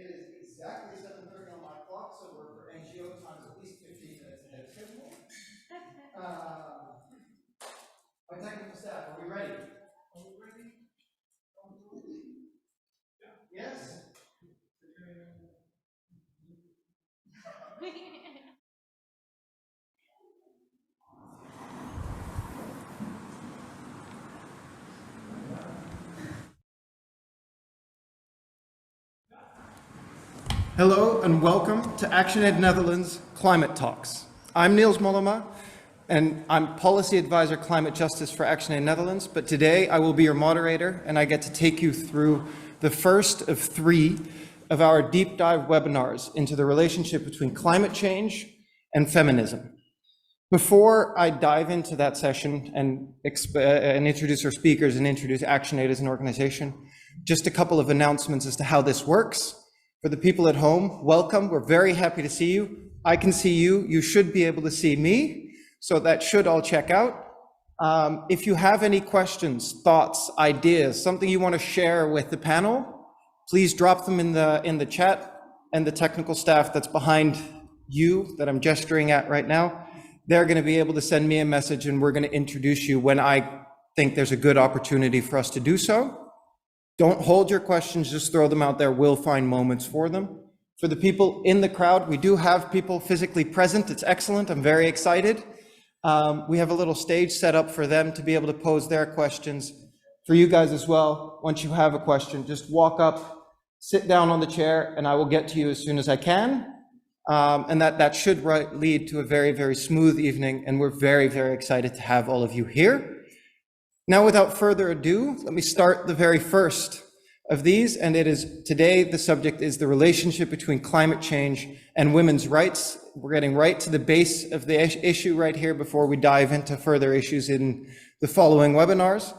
It is exactly 7:30 on my clock, so we're for NGO times at least 15 minutes ahead of schedule. My technical staff, are we ready? Are we ready? Yes? Hello and welcome to ActionAid Netherlands Climate Talks. I'm Niels Mollema and I'm Policy Advisor Climate Justice for ActionAid Netherlands, but today I will be your moderator and I get to take you through the first of 3 of our deep dive webinars into the relationship between climate change and feminism. Before I dive into that session and introduce our speakers and introduce ActionAid as an organization, just a couple of announcements as to how this works. For the people at home, welcome. We're very happy to see you. I can see you. You should be able to see me. So that should all check out. If you have any questions, thoughts, ideas, something you want to share with the panel, please drop them in the chat, and the technical staff that's behind you that I'm gesturing at right now, they're going to be able to send me a message and we're going to introduce you when I think there's a good opportunity for us to do so. Don't hold your questions, just throw them out there. We'll find moments for them. For the people in the crowd, we do have people physically present. It's excellent. I'm very excited. We have a little stage set up for them to be able to pose their questions. For you guys as well, once you have a question, just walk up, sit down on the chair, and I will get to you as soon as I can. And that should lead to a very, very smooth evening. And we're very, very excited to have all of you here. Now, without further ado, let me start the very first of these, and it is today the subject is the relationship between climate change and women's rights. We're getting right to the base of the issue right here before we dive into further issues in the following webinars.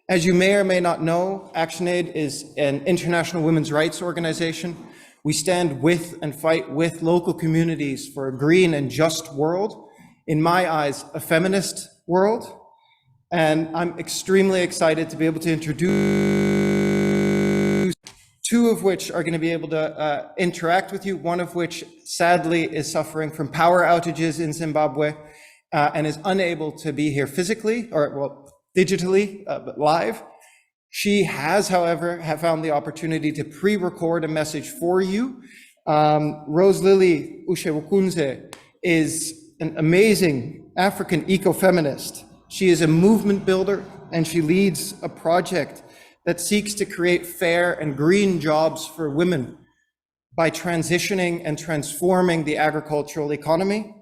As you may or may not know, ActionAid is an international women's rights organization. We stand with and fight with local communities for a green and just world. In my eyes, a feminist world. And I'm extremely excited to be able to introduce 2 of which are going to be able to interact with you, one of which sadly is suffering from power outages in Zimbabwe and is unable to be here physically or digitally, but live. She has, however, found the opportunity to pre-record a message for you. Rose Lily Ushewakunze is an amazing African ecofeminist. She is a movement builder and she leads a project that seeks to create fair and green jobs for women by transitioning and transforming the agricultural economy.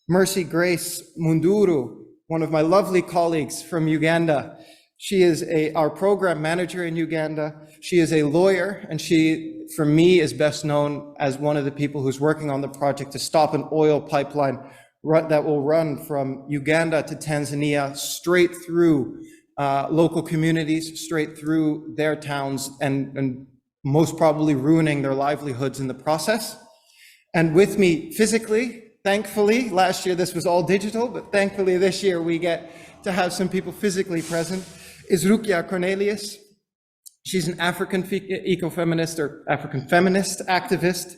Mercy Grace Munduru, one of my lovely colleagues from Uganda. She is our program manager in Uganda. She is a lawyer and she, for me, is best known as one of the people who's working on the project to stop an oil pipeline that will run from Uganda to Tanzania straight through local communities, straight through their towns, and most probably ruining their livelihoods in the process. And with me physically, thankfully, last year this was all digital, but thankfully this year we get to have some people physically present, is Lucia Cornelius. She's an African ecofeminist or African feminist activist.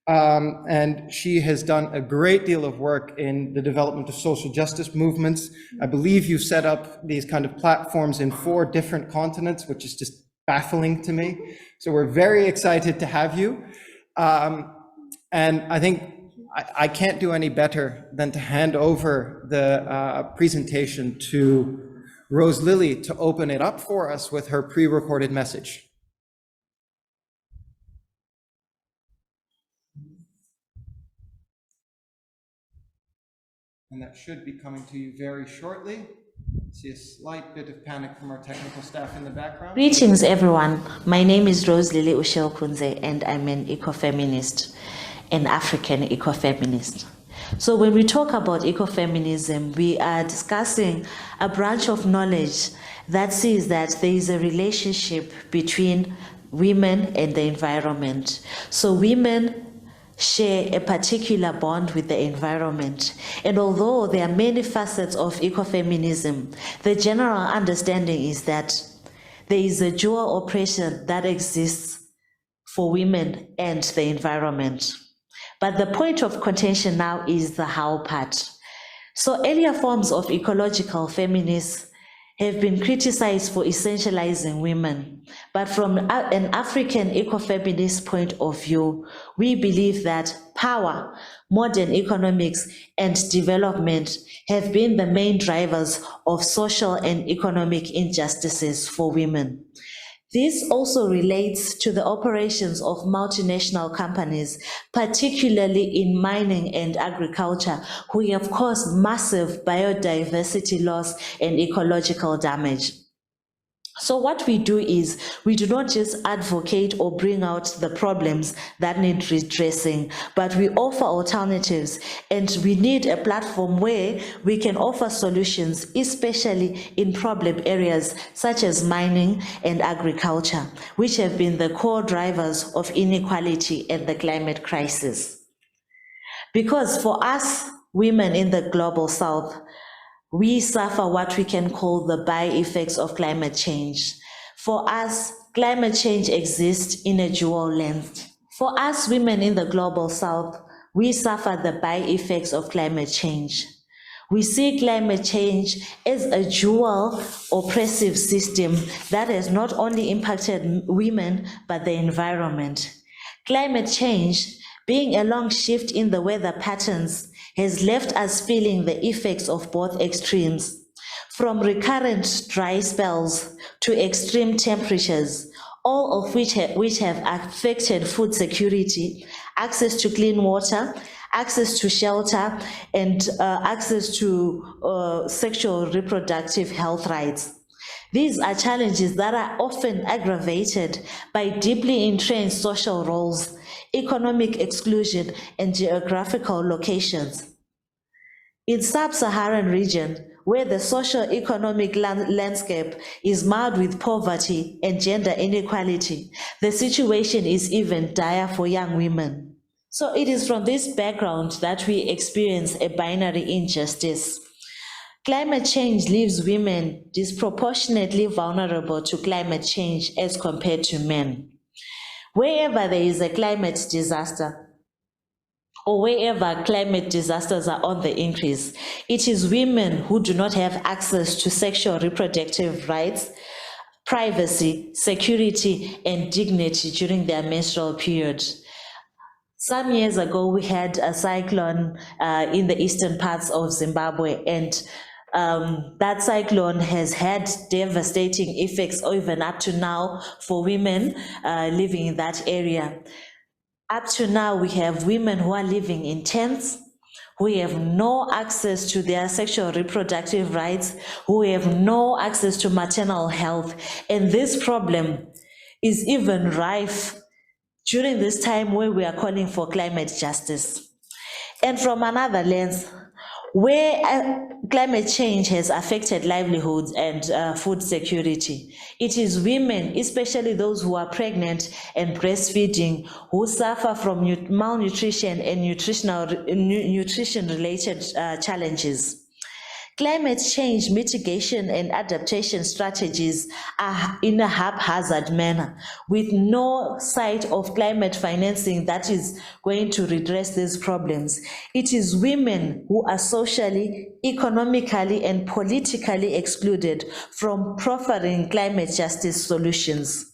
And she has done a great deal of work in the development of social justice movements. I believe you set up these kind of platforms in 4 different continents, which is just baffling to me. So we're very excited to have you. And I think I can't do any better than to hand over the presentation to Rose Lily to open it up for us with her pre-recorded message. And that should be coming to you very shortly. I see a slight bit of panic from our technical staff in the background. Greetings, everyone. My name is Rose Lily Ushewakunze, and I'm an ecofeminist, an African ecofeminist. So when we talk about ecofeminism, we are discussing a branch of knowledge that sees that there is a relationship between women and the environment. So women share a particular bond with the environment. And although there are many facets of ecofeminism, the general understanding is that there is a dual oppression that exists for women and the environment. But the point of contention now is the how part. So earlier forms of ecological feminists have been criticized for essentializing women. But from an African ecofeminist point of view, we believe that power, modern economics, and development have been the main drivers of social and economic injustices for women. This also relates to the operations of multinational companies, particularly in mining and agriculture, who have caused massive biodiversity loss and ecological damage. So what we do is we do not just advocate or bring out the problems that need redressing, but we offer alternatives, and we need a platform where we can offer solutions, especially in problem areas such as mining and agriculture, which have been the core drivers of inequality and the climate crisis. Because for us, women in the global south, we suffer what we can call the by-effects of climate change. For us, climate change exists in a dual lens. For us women in the global south, we suffer the by-effects of climate change. We see climate change as a dual oppressive system that has not only impacted women, but the environment. Climate change, being a long shift in the weather patterns, has left us feeling the effects of both extremes, from recurrent dry spells to extreme temperatures, all of which have affected food security, access to clean water, access to shelter, and access to sexual reproductive health rights. These are challenges that are often aggravated by deeply entrenched social roles, economic exclusion, and geographical locations. In sub-Saharan region, where the socio-economic landscape is marred with poverty and gender inequality, the situation is even dire for young women. So it is from this background that we experience a binary injustice. Climate change leaves women disproportionately vulnerable to climate change as compared to men. Wherever there is a climate disaster, or wherever climate disasters are on the increase, it is women who do not have access to sexual reproductive rights, privacy, security, and dignity during their menstrual period. Some years ago, we had a cyclone in the eastern parts of Zimbabwe, and that cyclone has had devastating effects even up to now for women living in that area. Up to now, we have women who are living in tents, who have no access to their sexual reproductive rights, who have no access to maternal health. And this problem is even rife during this time where we are calling for climate justice. And from another lens, where climate change has affected livelihoods and food security, it is women, especially those who are pregnant and breastfeeding, who suffer from malnutrition and nutrition-related challenges. Climate change mitigation and adaptation strategies are in a haphazard manner, with no sight of climate financing that is going to redress these problems. It is women who are socially, economically, and politically excluded from proffering climate justice solutions.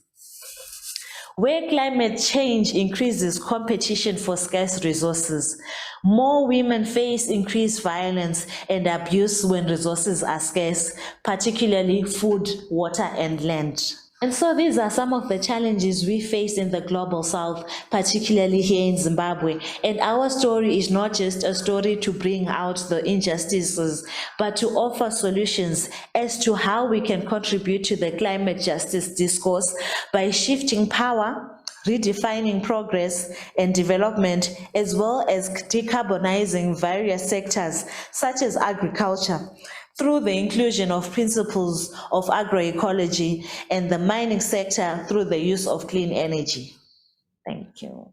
Where climate change increases competition for scarce resources, more women face increased violence and abuse when resources are scarce, particularly food, water, and land. And so these are some of the challenges we face in the global south, particularly here in Zimbabwe. And our story is not just a story to bring out the injustices, but to offer solutions as to how we can contribute to the climate justice discourse by shifting power, redefining progress and development, as well as decarbonizing various sectors such as agriculture, through the inclusion of principles of agroecology, and the mining sector through the use of clean energy. Thank you.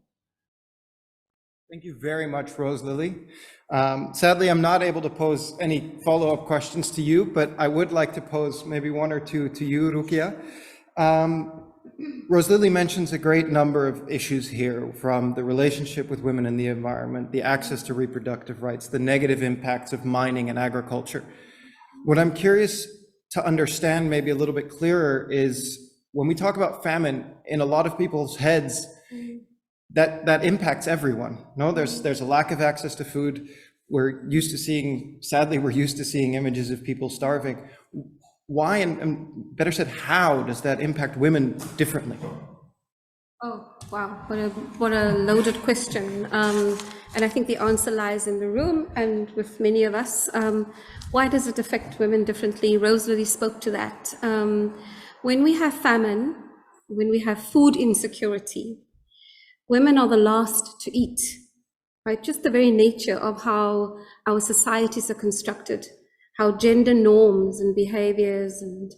Thank you very much, Rose Lily. Sadly, I'm not able to pose any follow-up questions to you, but I would like to pose maybe one or two to you, Rukia. Rose Lily mentions a great number of issues here, from the relationship with women and the environment, the access to reproductive rights, the negative impacts of mining and agriculture. What I'm curious to understand maybe a little bit clearer is when we talk about famine, in a lot of people's heads, that impacts everyone. No, there's a lack of access to food. Sadly, we're used to seeing images of people starving. Why, and better said, how does that impact women differently? Oh, wow, what a loaded question. And I think the answer lies in the room and with many of us. Why does it affect women differently? Rose really spoke to that. When we have famine, when we have food insecurity, women are the last to eat, right? Just the very nature of how our societies are constructed, how gender norms and behaviors and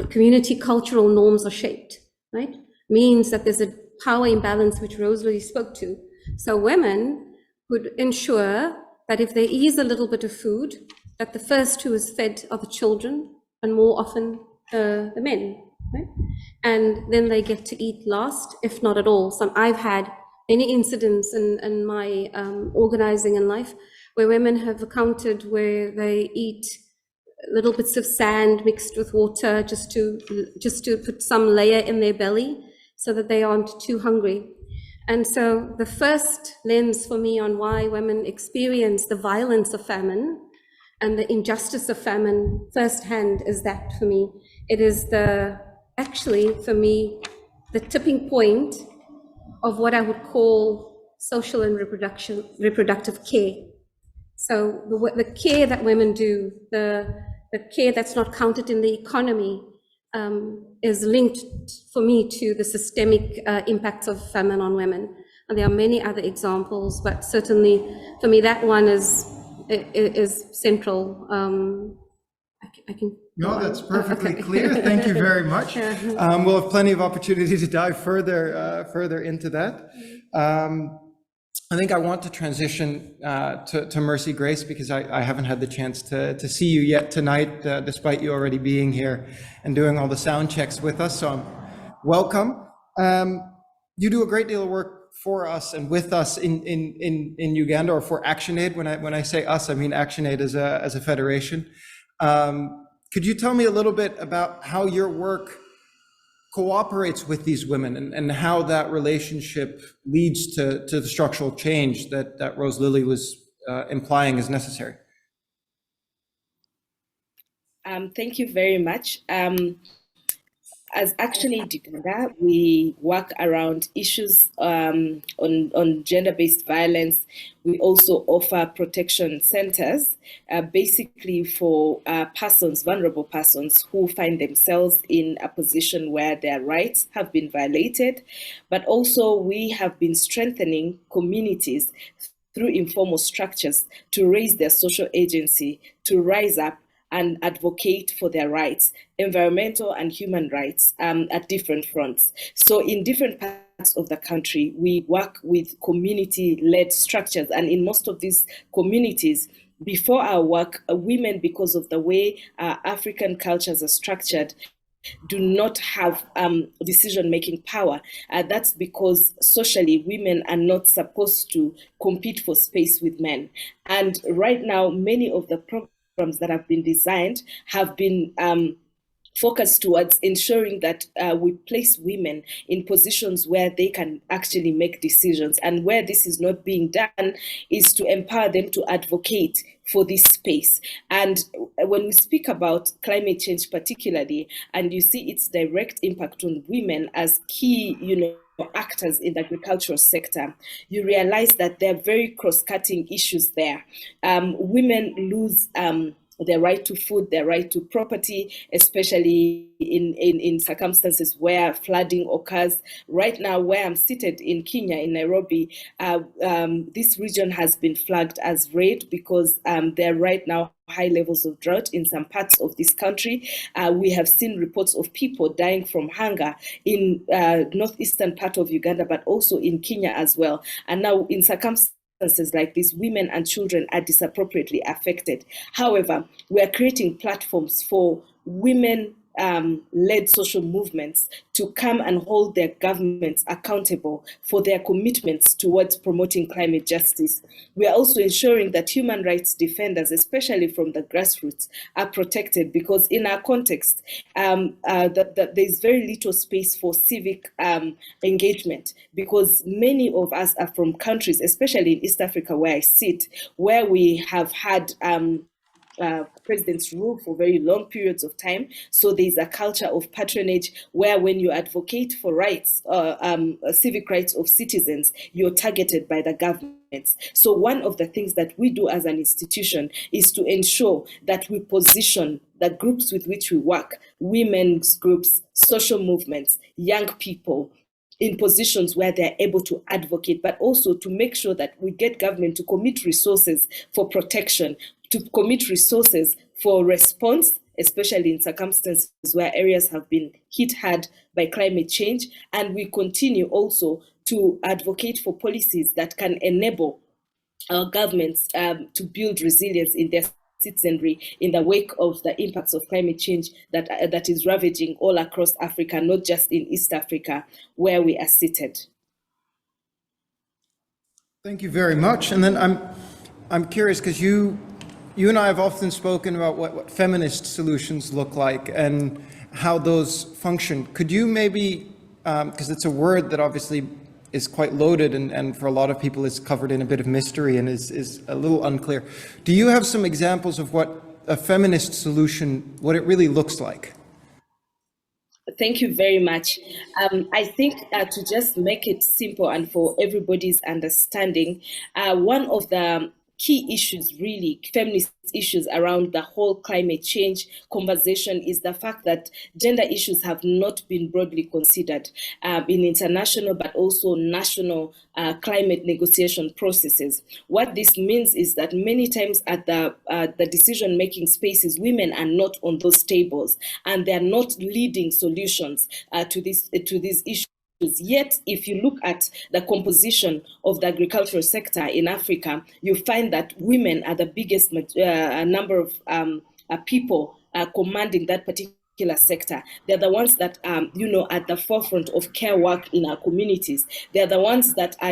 community cultural norms are shaped, right? Means that there's a power imbalance, which Rose really spoke to. So women would ensure that if there is a little bit of food, that the first who is fed are the children, and more often the men, right? And then they get to eat last, if not at all. I've had many incidents in my organizing in life where women have accounted where they eat little bits of sand mixed with water just to put some layer in their belly so that they aren't too hungry. And so the first lens for me on why women experience the violence of famine and the injustice of famine firsthand is that, for me, it is actually for me the tipping point of what I would call social and reproductive care. So the care that women do, the care that's not counted in the economy, is linked for me to the systemic impacts of famine on women. And there are many other examples, but certainly for me that one is central. I can. No, that's perfectly clear. Thank you very much. We'll have plenty of opportunity to dive further into that. I think I want to transition to Mercy Grace, because I haven't had the chance to see you yet tonight, despite you already being here and doing all the sound checks with us. So welcome. You do a great deal of work for us and with us in Uganda, or for ActionAid. When I say us, I mean ActionAid as a federation. Could you tell me a little bit about how your work cooperates with these women, and how that relationship leads to the structural change that Rose Lily was implying is necessary? Thank you very much. As ActionAid Uganda, we work around issues on gender-based violence. We also offer protection centers, basically for vulnerable persons who find themselves in a position where their rights have been violated. But also we have been strengthening communities through informal structures to raise their social agency, to rise up and advocate for their rights, environmental and human rights, at different fronts. So in different parts of the country, we work with community-led structures. And in most of these communities, before our work, women, because of the way African cultures are structured, do not have decision-making power. That's because socially, women are not supposed to compete for space with men. And right now, many of the programs that have been designed have been focused towards ensuring that we place women in positions where they can actually make decisions. And where this is not being done is to empower them to advocate for this space. And when we speak about climate change particularly, and you see its direct impact on women as key, actors in the agricultural sector, you realize that there are very cross-cutting issues there. Women lose their right to food, their right to property, especially in circumstances where flooding occurs. Right now, where I'm seated in Kenya, in Nairobi, this region has been flagged as red because there are right now high levels of drought in some parts of this country. We have seen reports of people dying from hunger in northeastern part of Uganda, but also in Kenya as well. And now in circumstances like this, women and children are disproportionately affected. However, we are creating platforms for women led social movements to come and hold their governments accountable for their commitments towards promoting climate justice. We are also ensuring that human rights defenders, especially from the grassroots, are protected, because in our context, there's very little space for civic engagement, because many of us are from countries, especially in East Africa where I sit, where we have had presidents rule for very long periods of time. So there's a culture of patronage where when you advocate for rights, civic rights of citizens, you're targeted by the governments. So one of the things that we do as an institution is to ensure that we position the groups with which we work, women's groups, social movements, young people, in positions where they're able to advocate, but also to make sure that we get government to commit resources for protection, to commit resources for response, especially in circumstances where areas have been hit hard by climate change. And we continue also to advocate for policies that can enable our governments to build resilience in their citizenry in the wake of the impacts of climate change that is ravaging all across Africa, not just in East Africa, where we are seated. Thank you very much. And then I'm curious, because you and I have often spoken about what feminist solutions look like and how those function. Could you maybe, because it's a word that obviously is quite loaded and for a lot of people is covered in a bit of mystery and is a little unclear. Do you have some examples of what a feminist solution, what it really looks like? Thank you very much. I think to just make it simple and for everybody's understanding, one of the key issues, really, feminist issues around the whole climate change conversation is the fact that gender issues have not been broadly considered in international but also national climate negotiation processes. What this means is that many times at the decision-making spaces, women are not on those tables and they're not leading solutions to these issues. Yet, if you look at the composition of the agricultural sector in Africa, you find that women are the biggest number of people commanding that particular sector. They're the ones that at the forefront of care work in our communities. They're the ones that are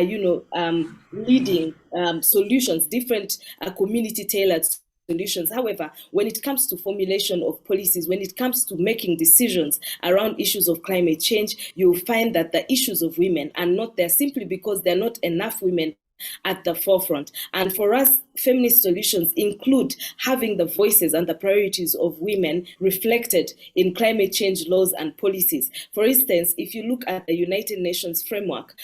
leading solutions, different community-tailored solutions. However, when it comes to formulation of policies, when it comes to making decisions around issues of climate change, you'll find that the issues of women are not there simply because there are not enough women at the forefront. And for us, feminist solutions include having the voices and the priorities of women reflected in climate change laws and policies. For instance, if you look at the United Nations framework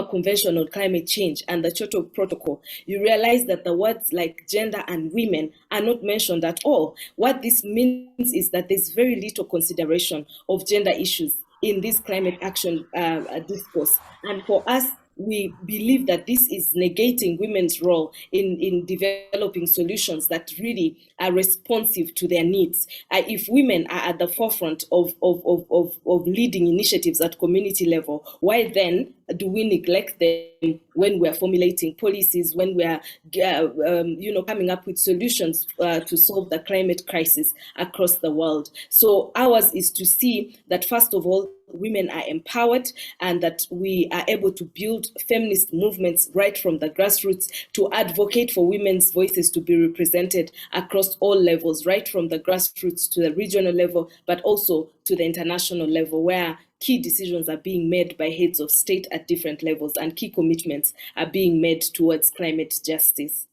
convention on climate change and the Kyoto Protocol, you realize that the words like gender and women are not mentioned at all. What this means is that there's very little consideration of gender issues in this climate action discourse. And for us, we believe that this is negating women's role in developing solutions that really are responsive to their needs. If women are at the forefront of leading initiatives at community level, why then do we neglect them when we're formulating policies, when we're coming up with solutions to solve the climate crisis across the world? So ours is to see that, first of all, women are empowered and that we are able to build feminist movements right from the grassroots to advocate for women's voices to be represented across all levels, right from the grassroots to the regional level, but also to the international level, where key decisions are being made by heads of state at different levels and key commitments are being made towards climate justice.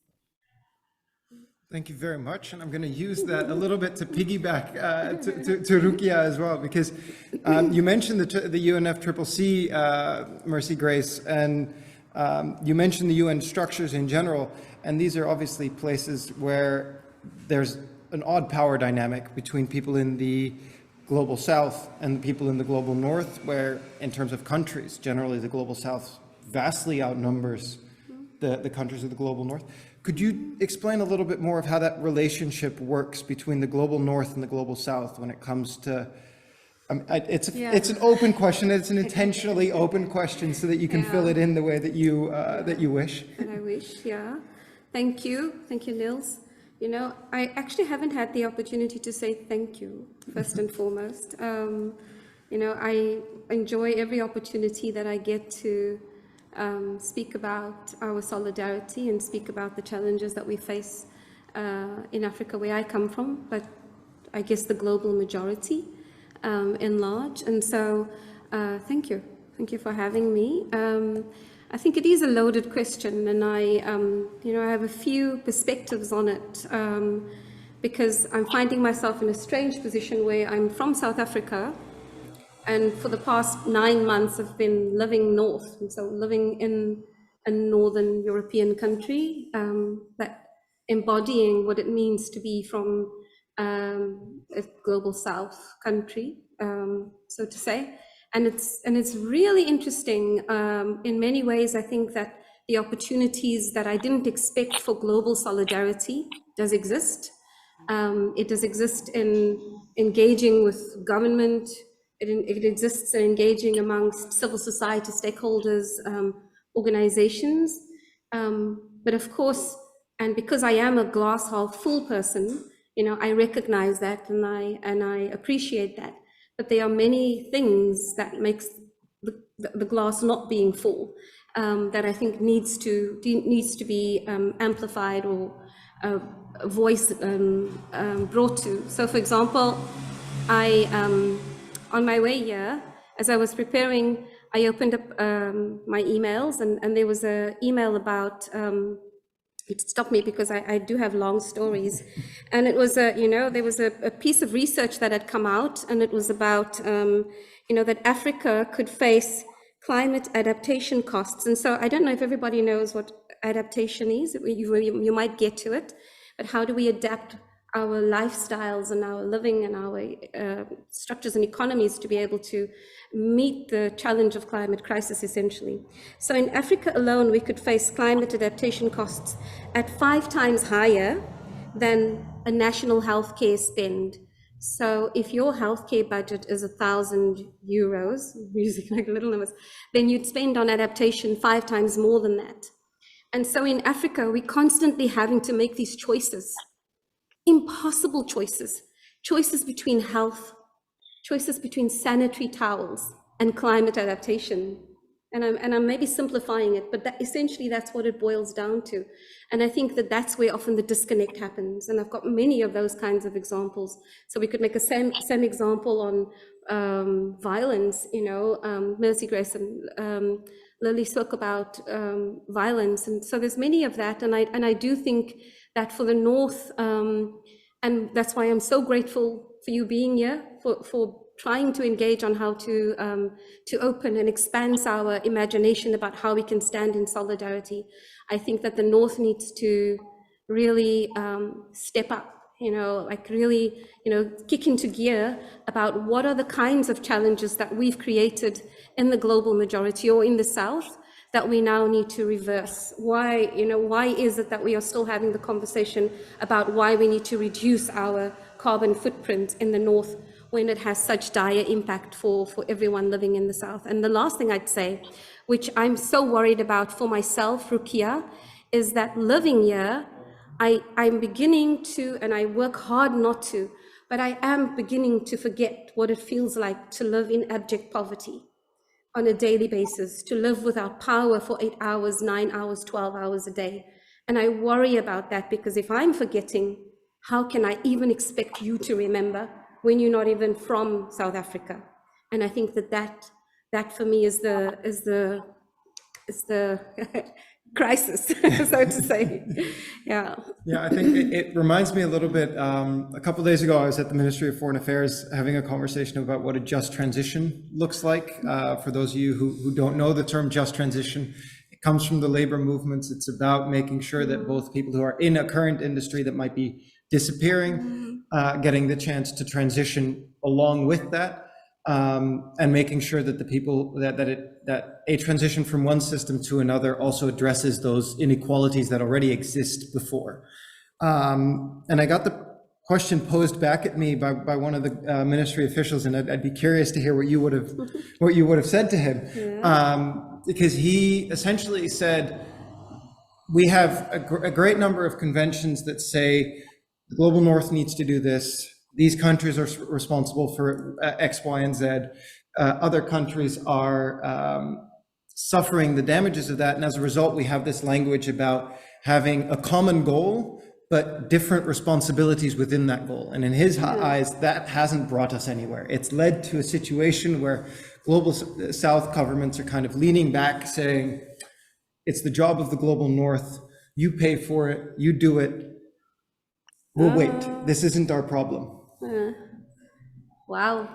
Thank you very much. And I'm going to use that a little bit to piggyback to Rukia as well, because you mentioned the UNFCCC, Mercy Grace, and you mentioned the UN structures in general. And these are obviously places where there's an odd power dynamic between people in the global south and the people in the global north, where in terms of countries, generally the global south vastly outnumbers the countries of the global north. Could you explain a little bit more of how that relationship works between the global north and the global south when it comes to, it's an open question, it's an intentionally open question so that you can fill it in the way that you wish. And I wish, yeah. Thank you, Niels. You know, I actually haven't had the opportunity to say thank you, first and foremost. You know, I enjoy every opportunity that I get to speak about our solidarity and speak about the challenges that we face in Africa, where I come from, but I guess the global majority in large. And so, thank you. Thank you for having me. I think it is a loaded question, and you know, I have a few perspectives on it because I'm finding myself in a strange position where I'm from South Africa, and for the past 9 months I've been living north, and so living in a northern European country, but embodying what it means to be from a global south country, so to say. And it's really interesting. In many ways, I think that the opportunities that I didn't expect for global solidarity does exist. It does exist in engaging with government. It exists in engaging amongst civil society stakeholders, organizations. But of course, and because I am a glass half full person, you know, I recognize that and I appreciate that. But there are many things that makes the glass not being full that I think needs to be amplified or a voice brought to. So, for example, I on my way here, as I was preparing, I opened up my emails, and there was an email about. It stopped me because I do have long stories, and it was you know, there was a piece of research that had come out, and it was about you know, that Africa could face climate adaptation costs. And so I don't know if everybody knows what adaptation is. You might get to it, but how do we adapt our lifestyles and our living and our structures and economies to be able to meet the challenge of climate crisis, essentially. So in Africa alone, we could face climate adaptation costs at 5 times higher than a national healthcare spend. So if your healthcare budget is 1,000 euros, using like little numbers, then you'd spend on adaptation 5 times more than that. And so in Africa, we're constantly having to make these choices, impossible choices between health, choices between sanitary towels and climate adaptation. And I'm maybe simplifying it, but essentially that's what it boils down to. And I think that that's where often the disconnect happens. And I've got many of those kinds of examples. So we could make a same example on violence. You know, Mercy Grace and Lily spoke about violence. And so there's many of that. And I do think that for the North, and that's why I'm so grateful for you being here, for trying to engage on how to open and expand our imagination about how we can stand in solidarity. I think that the North needs to really step up, you know, like really, you know, kick into gear about what are the kinds of challenges that we've created in the global majority or in the South that we now need to reverse. Why, you know, why is it that we are still having the conversation about why we need to reduce our carbon footprint in the North when it has such dire impact for everyone living in the South? And the last thing I'd say, which I'm so worried about for myself, Rukia, is that living here, I'm beginning to, and I work hard not to, but I am beginning to forget what it feels like to live in abject poverty on a daily basis, to live without power for 8 hours, 9 hours, 12 hours a day. And I worry about that, because if I'm forgetting, how can I even expect you to remember when you're not even from South Africa? And I think that for me is the crisis, so to say. Yeah. Yeah, I think it reminds me a little bit. A couple of days ago, I was at the Ministry of Foreign Affairs having a conversation about what a just transition looks like. For those of you who don't know the term just transition, it comes from the labor movements. It's about making sure that both people who are in a current industry that might be disappearing, getting the chance to transition along with that, and making sure that the people that a transition from one system to another also addresses those inequalities that already exist before. And I got the question posed back at me by one of the ministry officials, and I'd be curious to hear what you would have said to him, because he essentially said, we have a great number of conventions that say the global north needs to do this. These countries are responsible for X, Y, and Z. Other countries are suffering the damages of that. And as a result, we have this language about having a common goal, but different responsibilities within that goal. And in his eyes, that hasn't brought us anywhere. It's led to a situation where global south governments are kind of leaning back saying, it's the job of the global north. You pay for it, you do it. We'll wait. This isn't our problem. Wow.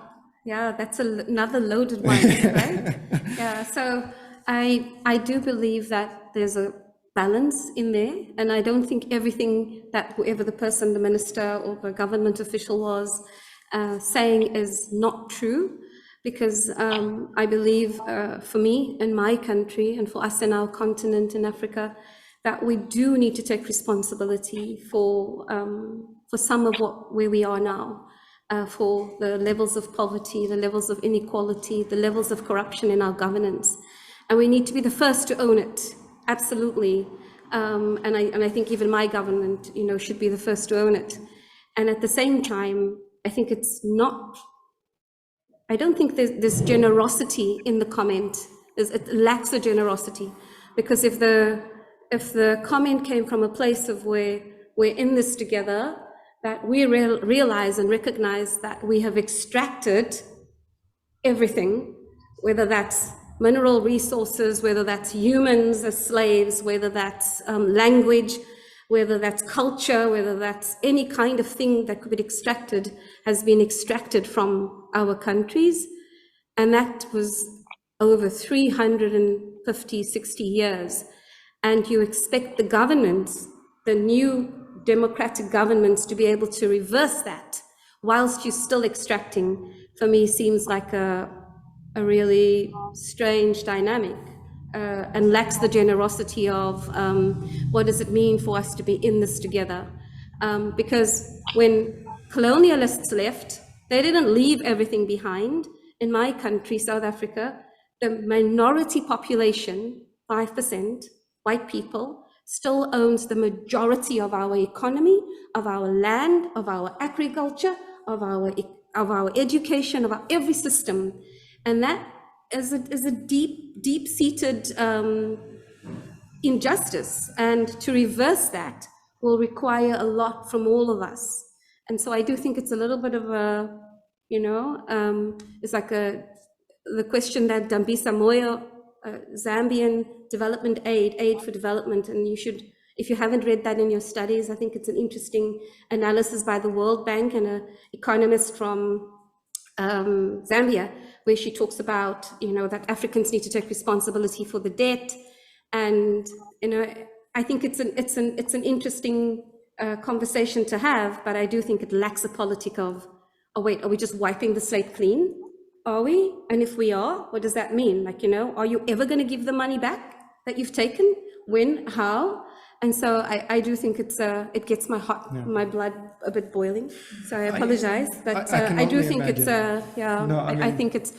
Yeah, that's another loaded one, right? Yeah, so I do believe that there's a balance in there, and I don't think everything that whoever the person, the minister or the government official was saying is not true, because I believe for me in my country and for us in our continent in Africa, that we do need to take responsibility for some of where we are now. For the levels of poverty, the levels of inequality, the levels of corruption in our governance. And we need to be the first to own it, absolutely. And I think even my government, should be the first to own it. And at the same time, I think I don't think there's generosity in the comment. It lacks the generosity. Because if the comment came from a place of where we're in this together, that we realize and recognize that we have extracted everything, whether that's mineral resources, whether that's humans as slaves, whether that's language, whether that's culture, whether that's any kind of thing that could be extracted, has been extracted from our countries. And that was over 350, 60 years. And you expect the governments, the new democratic governments, to be able to reverse that whilst you're still extracting, for me seems like a really strange dynamic and lacks the generosity of what does it mean for us to be in this together. Because when colonialists left, they didn't leave everything behind. In my country, South Africa, the minority population, 5%, white people, still owns the majority of our economy, of our land, of our agriculture, of our education, of our every system. And that is a deep-seated injustice. And to reverse that will require a lot from all of us. And so I do think it's a little bit of a, it's like the question that Dambisa Moyo, Zambian development aid for development, and you should, if you haven't read that in your studies, I think it's an interesting analysis by the World Bank and an economist from Zambia, where she talks about, that Africans need to take responsibility for the debt, and I think it's an interesting conversation to have, but I do think it lacks a politic of, oh wait, are we just wiping the slate clean? Are we? And if we are, what does that mean? Are you ever going to give the money back that you've taken? When? How? And so I do think it gets my blood a bit boiling. So I apologize, but I do think imagine. I think it's,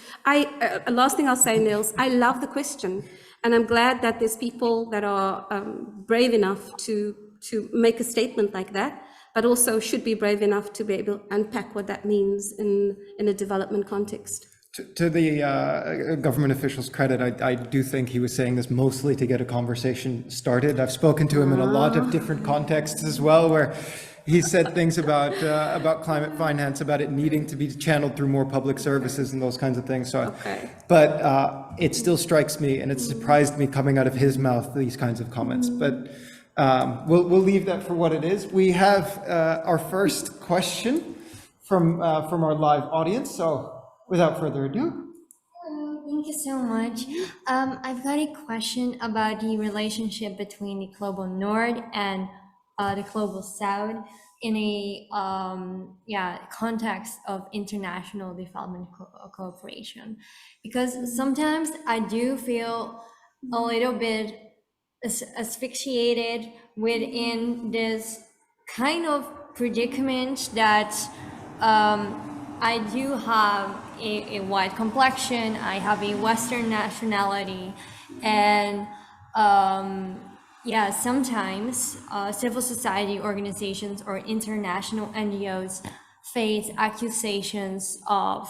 last thing I'll say, Niels, I love the question. And I'm glad that there's people that are brave enough to make a statement like that, but also should be brave enough to be able to unpack what that means in a development context. To the government official's credit, I do think he was saying this mostly to get a conversation started. I've spoken to him in a lot of different contexts as well, where he said things about climate finance, about it needing to be channeled through more public services and those kinds of things. So, okay. But it still strikes me, and it surprised me coming out of his mouth, these kinds of comments. But we'll leave that for what it is. We have our first question from our live audience. So, without further ado. Hello, thank you so much. I've got a question about the relationship between the global Nord and the global South in a context of international development cooperation. Because sometimes I do feel a little bit asphyxiated within this kind of predicament that I do have a white complexion, I have a Western nationality, and Yeah, sometimes civil society organizations or international NGOs face accusations of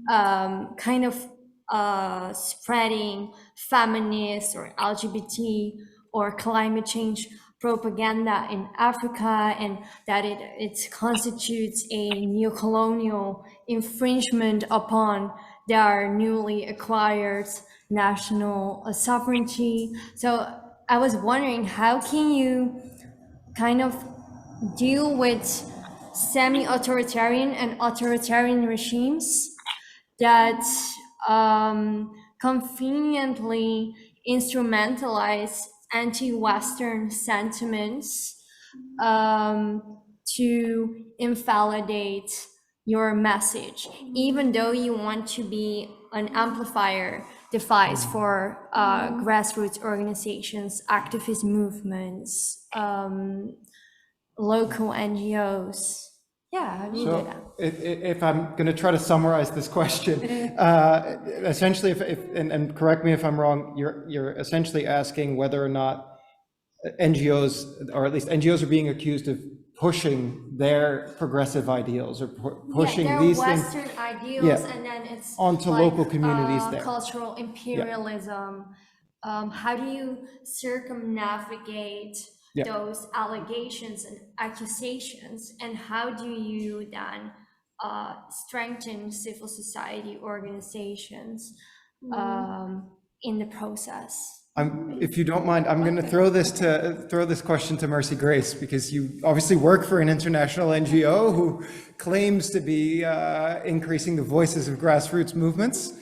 kind of spreading feminist or LGBT or climate change propaganda in Africa, and that it constitutes a neocolonial infringement upon their newly acquired national sovereignty. So I was wondering, how can you kind of deal with semi-authoritarian and authoritarian regimes that conveniently instrumentalize anti-Western sentiments to invalidate your message, even though you want to be an amplifier device for grassroots organizations, activist movements, local NGOs. Yeah, how do you do that? So if I'm going to try to summarize this question, essentially, and correct me if I'm wrong, you're essentially asking whether or not NGOs, or at least NGOs, are being accused of pushing their progressive ideals or pushing yeah, these Western things ideals, and then it's onto like, local communities there. cultural imperialism. How do you circumnavigate those allegations and accusations, and how do you then strengthen civil society organizations in the process? If you don't mind, I'm going to throw this question to Mercy Grace, because you obviously work for an international NGO who claims to be increasing the voices of grassroots movements.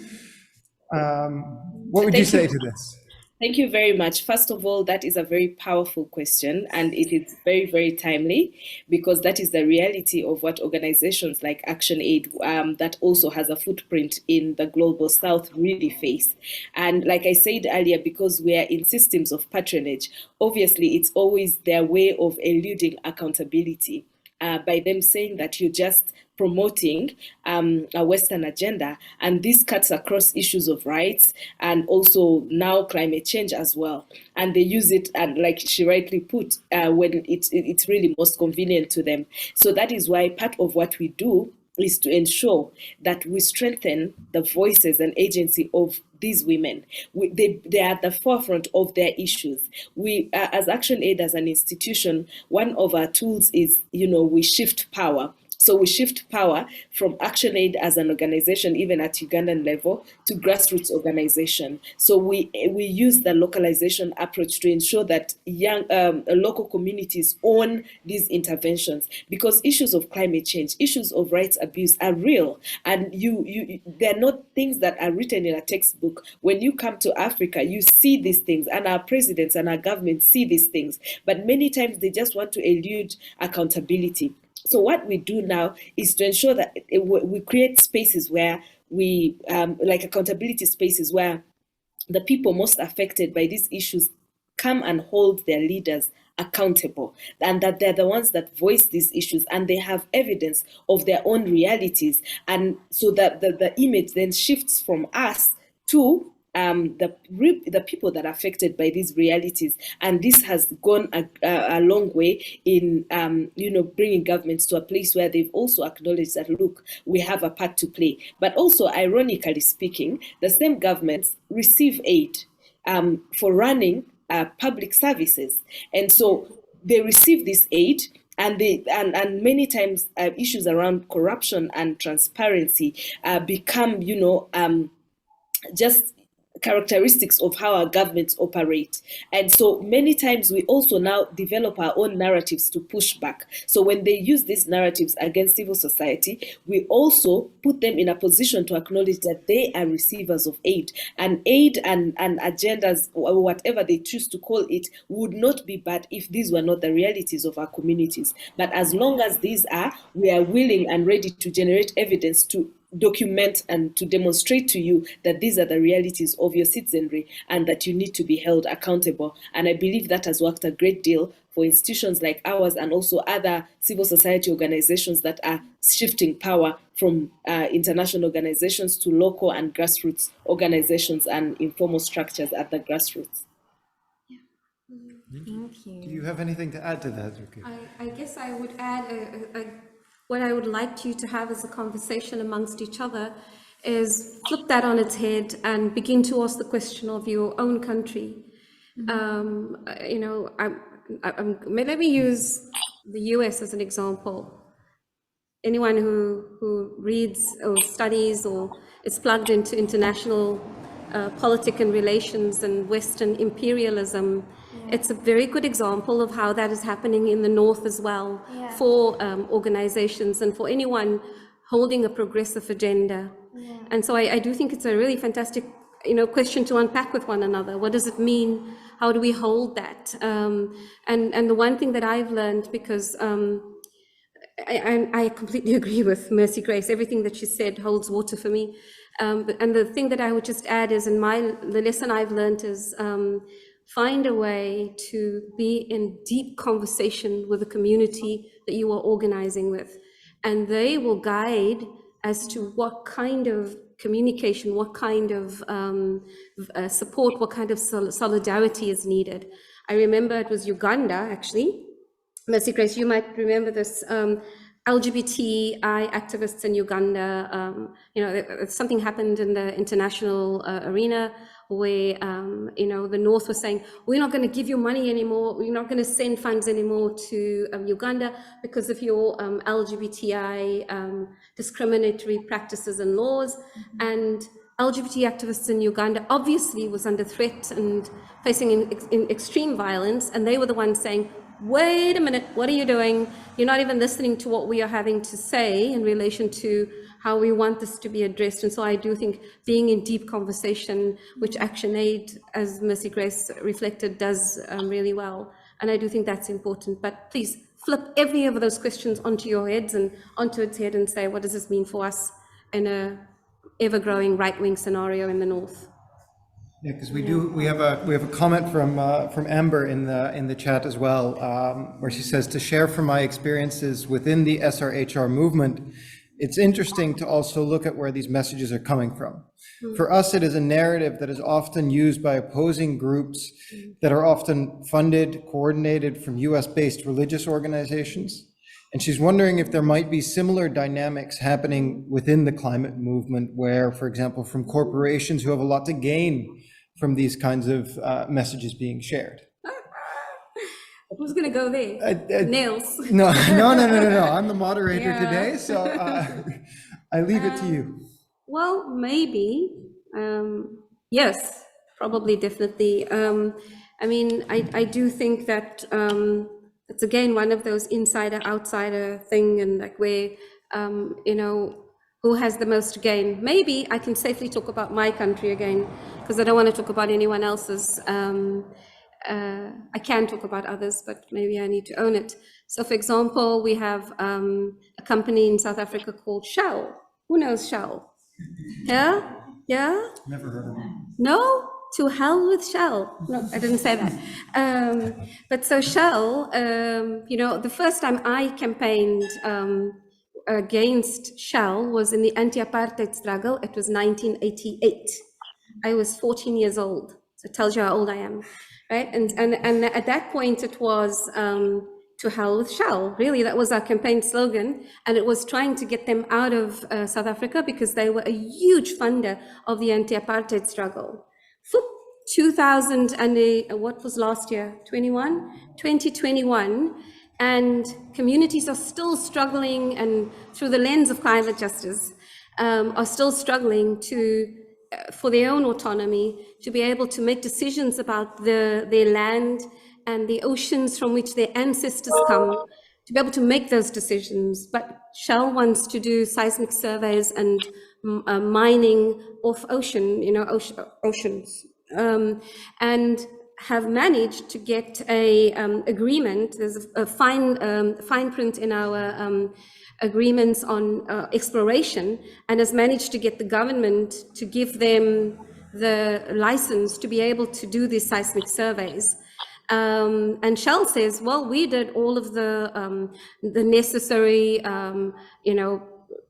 What would you say to this? Thank you very much. First of all, that is a very powerful question, and it is very, very timely, because that is the reality of what organizations like ActionAid, that also has a footprint in the global south, really face. And like I said earlier, because we are in systems of patronage, obviously it's always their way of eluding accountability. By them saying that you're just promoting a Western agenda, and this cuts across issues of rights and also now climate change as well. And they use it, and like she rightly put, when it's really most convenient to them. So that is why part of what we do is to ensure that we strengthen the voices and agency of these women. They are at the forefront of their issues. We, as ActionAid, as an institution, one of our tools is, we shift power. So we shift power from ActionAid as an organization, even at Ugandan level, to grassroots organization. So we use the localization approach to ensure that young local communities own these interventions, because issues of climate change, issues of rights abuse are real, and they're not things that are written in a textbook. When you come to Africa, you see these things, and our presidents and our governments see these things, but many times they just want to elude accountability. So what we do now is to ensure that we create spaces where we, like accountability spaces, where the people most affected by these issues come and hold their leaders accountable, and that they're the ones that voice these issues, and they have evidence of their own realities. And so that the image then shifts from us to the people that are affected by these realities. And this has gone a long way in bringing governments to a place where they've also acknowledged that, look, we have a part to play. But also, ironically speaking, the same governments receive aid for running public services, and so they receive this aid, and many times issues around corruption and transparency become just characteristics of how our governments operate. And so many times we also now develop our own narratives to push back. So when they use these narratives against civil society, we also put them in a position to acknowledge that they are receivers of aid, and agendas, or whatever they choose to call it, would not be bad if these were not the realities of our communities. But as long as these are, we are willing and ready to generate evidence to document and to demonstrate to you that these are the realities of your citizenry, and that you need to be held accountable. And I believe that has worked a great deal for institutions like ours, and also other civil society organizations that are shifting power from international organizations to local and grassroots organizations and informal structures at the grassroots. Thank you. Do you have anything to add to that, Zuki? I guess I would add what I would like you to have as a conversation amongst each other is flip that on its head and begin to ask the question of your own country. You know, let me use the US as an example. Anyone who reads or studies or is plugged into international politics and relations and Western imperialism, it's a very good example of how that is happening in the North as well for organizations and for anyone holding a progressive agenda. And so I do think it's a really fantastic, you know, question to unpack with one another. What does it mean? How do we hold that? And the one thing that I've learned, because I completely agree with Mercy Grace. Everything that she said holds water for me. And the thing that I would just add is, the lesson I've learned is find a way to be in deep conversation with the community that you are organizing with. And they will guide as to what kind of communication, what kind of support, what kind of solidarity is needed. I remember it was Uganda, actually. Mercy Grace, you might remember this, LGBTI activists in Uganda. You know, something happened in the international arena where, you know, the North was saying, we're not going to give you money anymore. We're not going to send funds anymore to Uganda because of your LGBTI discriminatory practices and laws. And LGBT activists in Uganda obviously was under threat and facing in extreme violence. And they were the ones saying, wait a minute, what are you doing? You're not even listening to what we are having to say in relation to how we want this to be addressed. And so I do think being in deep conversation, which ActionAid, as Mercy Grace reflected, does really well. And I do think that's important. But please flip every of those questions onto your heads and onto its head and say, what does this mean for us in a ever-growing right-wing scenario in the North? Yeah, because we have a comment from Amber in the chat as well, where she says, to share from my experiences within the SRHR movement, it's interesting to also look at where these messages are coming from. For us, it is a narrative that is often used by opposing groups that are often funded, coordinated from US-based religious organizations. And she's wondering if there might be similar dynamics happening within the climate movement where, for example, from corporations who have a lot to gain from these kinds of messages being shared. Who's going to go there? Nails. No. I'm the moderator today, so I leave it to you. Well, maybe. Yes, probably, definitely. I mean, I do think that it's again one of those insider-outsider thing, and like where, you know, who has the most to gain. Maybe I can safely talk about my country again, because I don't want to talk about anyone else's. I can talk about others, but maybe I need to own it. So for example, we have a company in South Africa called Shell. Who knows Shell? Yeah? Never heard of them. No? To hell with Shell. No, I didn't say that. But so Shell, you know, the first time I campaigned against Shell was in the anti-apartheid struggle. It was 1988. I was 14 years old. So it tells you how old I am, right? And at that point it was to hell with Shell. Really, that was our campaign slogan. And it was trying to get them out of South Africa because they were a huge funder of the anti-apartheid struggle. 2000 and what was last year? 2021. And communities are still struggling, and through the lens of climate justice, are still struggling to, for their own autonomy, to be able to make decisions about their land and the oceans from which their ancestors come, to be able to make those decisions. But Shell wants to do seismic surveys and mining off ocean, you know, oceans, and have managed to get a agreement. There's a fine print in our agreements on exploration, and has managed to get the government to give them the license to be able to do these seismic surveys. And Shell says, well, we did all of the necessary, you know,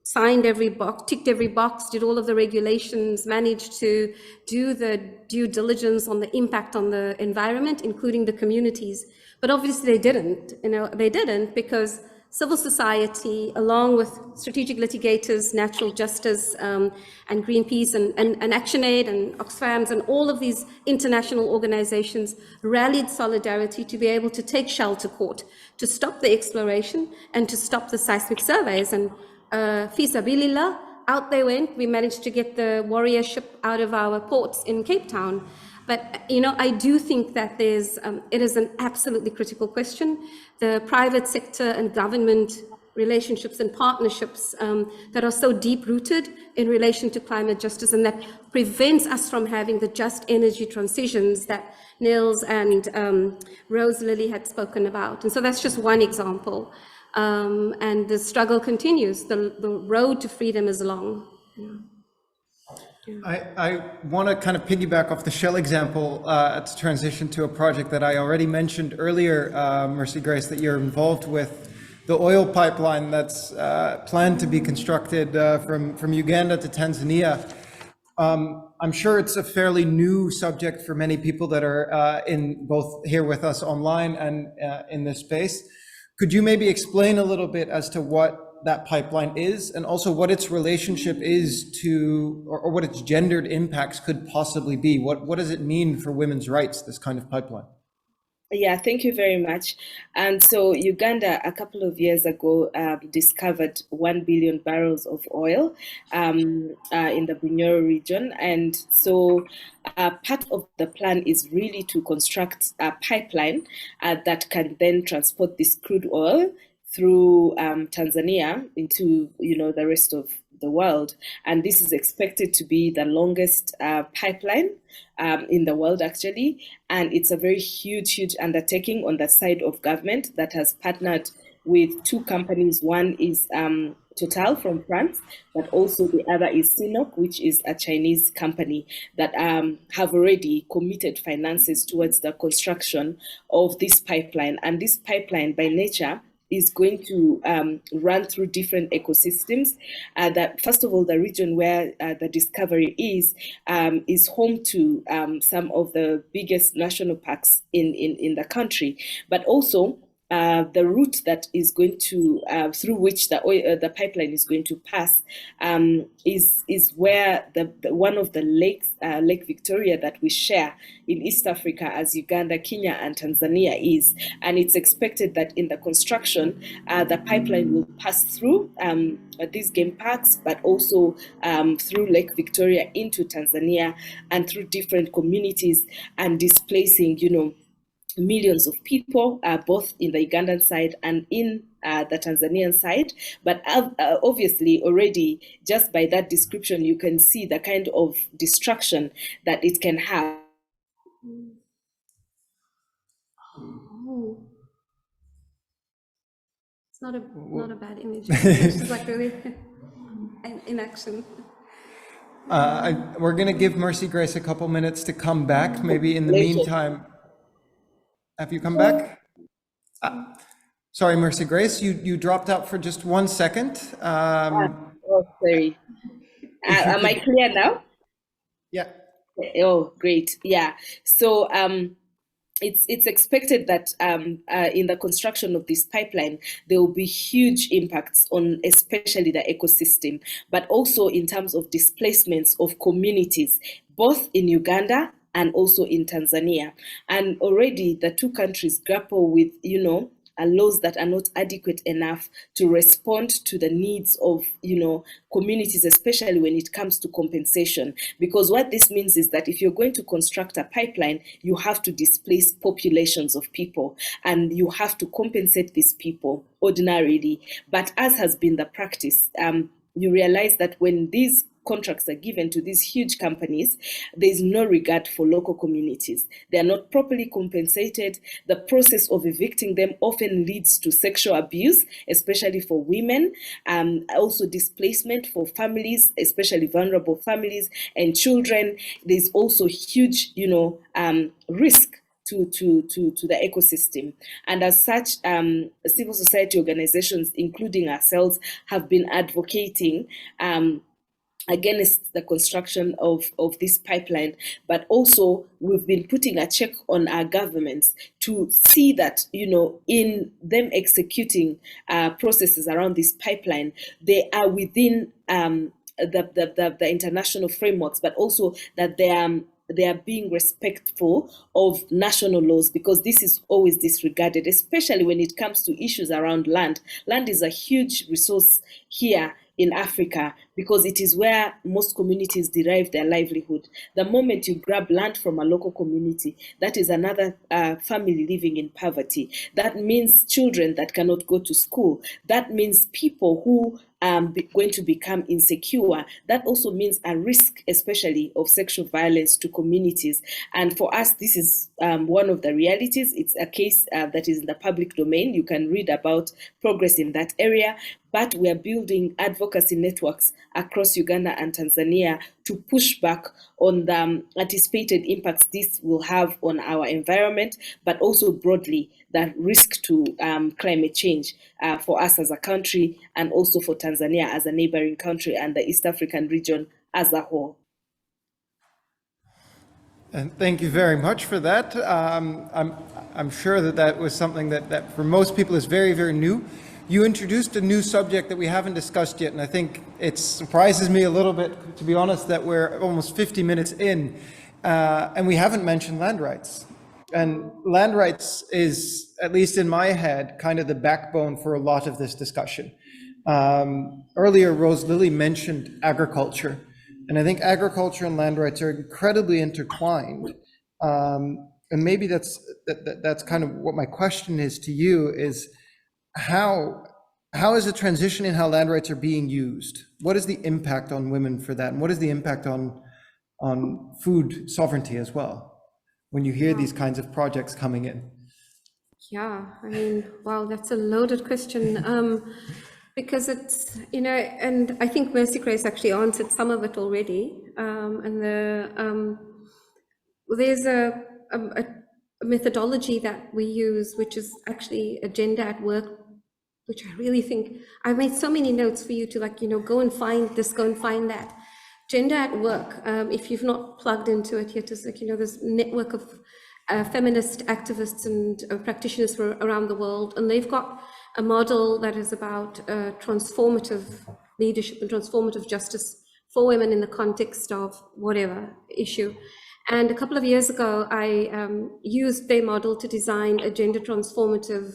signed every box, ticked every box, did all of the regulations, managed to do the due diligence on the impact on the environment, including the communities. But obviously they didn't, they didn't because civil society, along with strategic litigators, natural justice, and Greenpeace and ActionAid and Oxfam and all of these international organizations rallied solidarity to be able to take Shell to court, to stop the exploration and to stop the seismic surveys. And Fisabilillah, out they went. We managed to get the warrior ship out of our ports in Cape Town. But, I do think that it is an absolutely critical question. The private sector and government relationships and partnerships that are so deep-rooted in relation to climate justice and that prevents us from having the just energy transitions that Nils and Rose Lily had spoken about. And so that's just one example. And the struggle continues. The road to freedom is long. I want to kind of piggyback off the Shell example to transition to a project that I already mentioned earlier, Mercy Grace, that you're involved with, the oil pipeline that's planned to be constructed from Uganda to Tanzania. I'm sure it's a fairly new subject for many people that are in both here with us online and in this space. Could you maybe explain a little bit as to what that pipeline is and also what its relationship is to, or what its gendered impacts could possibly be? What does it mean for women's rights, this kind of pipeline? Yeah, thank you very much. And so Uganda, a couple of years ago, discovered 1 billion barrels of oil in the Bunyoro region. And so part of the plan is really to construct a pipeline that can then transport this crude oil through Tanzania into the rest of the world. And this is expected to be the longest pipeline in the world, actually. And it's a very huge undertaking on the side of government that has partnered with two companies. One is Total from France, but also the other is Sinopec, which is a Chinese company that have already committed finances towards the construction of this pipeline. And this pipeline, by nature, is going to run through different ecosystems. That first of all, the region where the discovery is home to some of the biggest national parks in the country, but also the route that is going to through which the pipeline is going to pass is where the one of the lakes, Lake Victoria, that we share in East Africa as Uganda, Kenya, and Tanzania is. And it's expected that in the construction, the pipeline will pass through these game parks, but also through Lake Victoria into Tanzania and through different communities and displacing, millions of people, both in the Ugandan side and in the Tanzanian side. But obviously already just by that description, you can see the kind of destruction that it can have. Oh. It's not a bad image. It's just like really in action. We're going to give Mercy Grace a couple minutes to come back. Maybe in the meantime, have you come back? Sorry, Mercy Grace, you dropped out for just 1 second. Sorry. Am I clear now? Yeah. Oh, great. Yeah. So it's expected that in the construction of this pipeline, there will be huge impacts on especially the ecosystem, but also in terms of displacements of communities, both in Uganda and also in Tanzania. And already the two countries grapple with, laws that are not adequate enough to respond to the needs of, communities, especially when it comes to compensation. Because what this means is that if you're going to construct a pipeline, you have to displace populations of people and you have to compensate these people ordinarily. But as has been the practice, you realize that when these contracts are given to these huge companies, there's no regard for local communities. They are not properly compensated. The process of evicting them often leads to sexual abuse, especially for women, also displacement for families, especially vulnerable families and children. There's also huge, risk to the ecosystem. And as such, civil society organizations, including ourselves, have been advocating against the construction of this pipeline, but also we've been putting a check on our governments to see that, in them executing processes around this pipeline, they are within the international frameworks, but also that they are being respectful of national laws, because this is always disregarded, especially when it comes to issues around land. Land is a huge resource here in Africa because it is where most communities derive their livelihood. The moment you grab land from a local community, that is another family living in poverty. That means children that cannot go to school. That means people who going to become insecure. That also means a risk, especially of sexual violence to communities. And for us, this is one of the realities. It's a case that is in the public domain. You can read about progress in that area, but we are building advocacy networks across Uganda and Tanzania to push back on the anticipated impacts this will have on our environment, but also broadly the risk to climate change for us as a country, and also for Tanzania as a neighboring country and the East African region as a whole. And thank you very much for that. I'm sure that was something that for most people is very, very new. You introduced a new subject that we haven't discussed yet, and I think it surprises me a little bit, to be honest, that we're almost 50 minutes in, and we haven't mentioned land rights. And land rights is, at least in my head, kind of the backbone for a lot of this discussion. Earlier, Rose Lily mentioned agriculture, and I think agriculture and land rights are incredibly intertwined. And maybe that's kind of what my question is to you, is how is the transition in how land rights are being used? What is the impact on women for that? And what is the impact on food sovereignty as well, when you hear these kinds of projects coming in? Yeah, I mean, wow, that's a loaded question. Because it's, and I think Mercy Grace actually answered some of it already. And there's a methodology that we use, which is actually a gender at work, which I really think, I've made so many notes for you to go and find this, go and find that. Gender at work, if you've not plugged into it yet, is this network of feminist activists and practitioners around the world, and they've got a model that is about transformative leadership and transformative justice for women in the context of whatever issue. And a couple of years ago, I used their model to design a gender transformative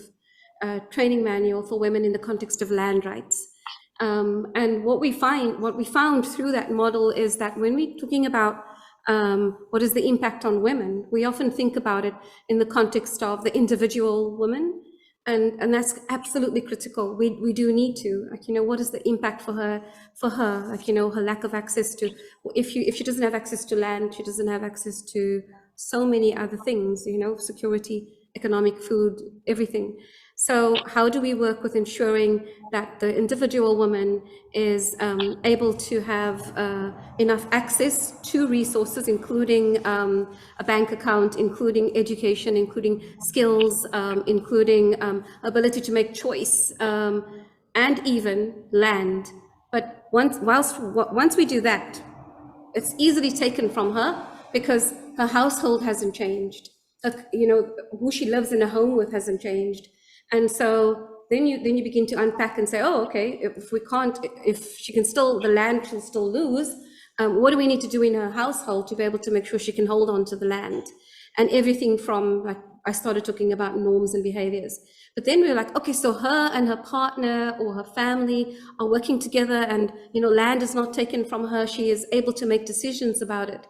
training manual for women in the context of land rights. And what we found through that model is that when we're talking about what is the impact on women, we often think about it in the context of the individual woman, and that's absolutely critical. We do need to, what is the impact for her, her lack of access to, if she doesn't have access to land, she doesn't have access to so many other things, security, economic, food, everything. So how do we work with ensuring that the individual woman is able to have enough access to resources, including a bank account, including education, including skills, including ability to make choice, and even land. But once we do that, it's easily taken from her because her household hasn't changed. Who she lives in a home with hasn't changed. And so then you begin to unpack and say, oh, okay, if she can still, the land she'll still lose, what do we need to do in her household to be able to make sure she can hold on to the land? And everything from, I started talking about norms and behaviors. But then we were like, okay, so her and her partner or her family are working together, and land is not taken from her. She is able to make decisions about it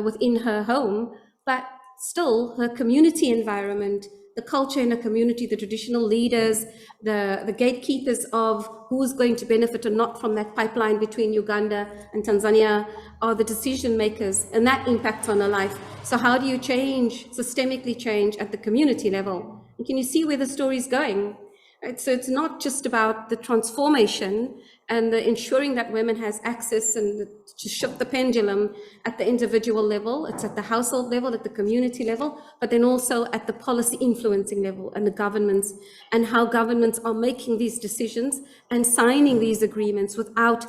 within her home, but still her community environment, the culture in a community, the traditional leaders, the gatekeepers of who's going to benefit or not from that pipeline between Uganda and Tanzania are the decision makers, and that impacts on her life. So how do you systemically change at the community level? And can you see where the story is going? Right? So it's not just about the transformation and the ensuring that women has access and to shift the pendulum at the individual level. It's at the household level, at the community level, but then also at the policy influencing level and the governments, and how governments are making these decisions and signing these agreements without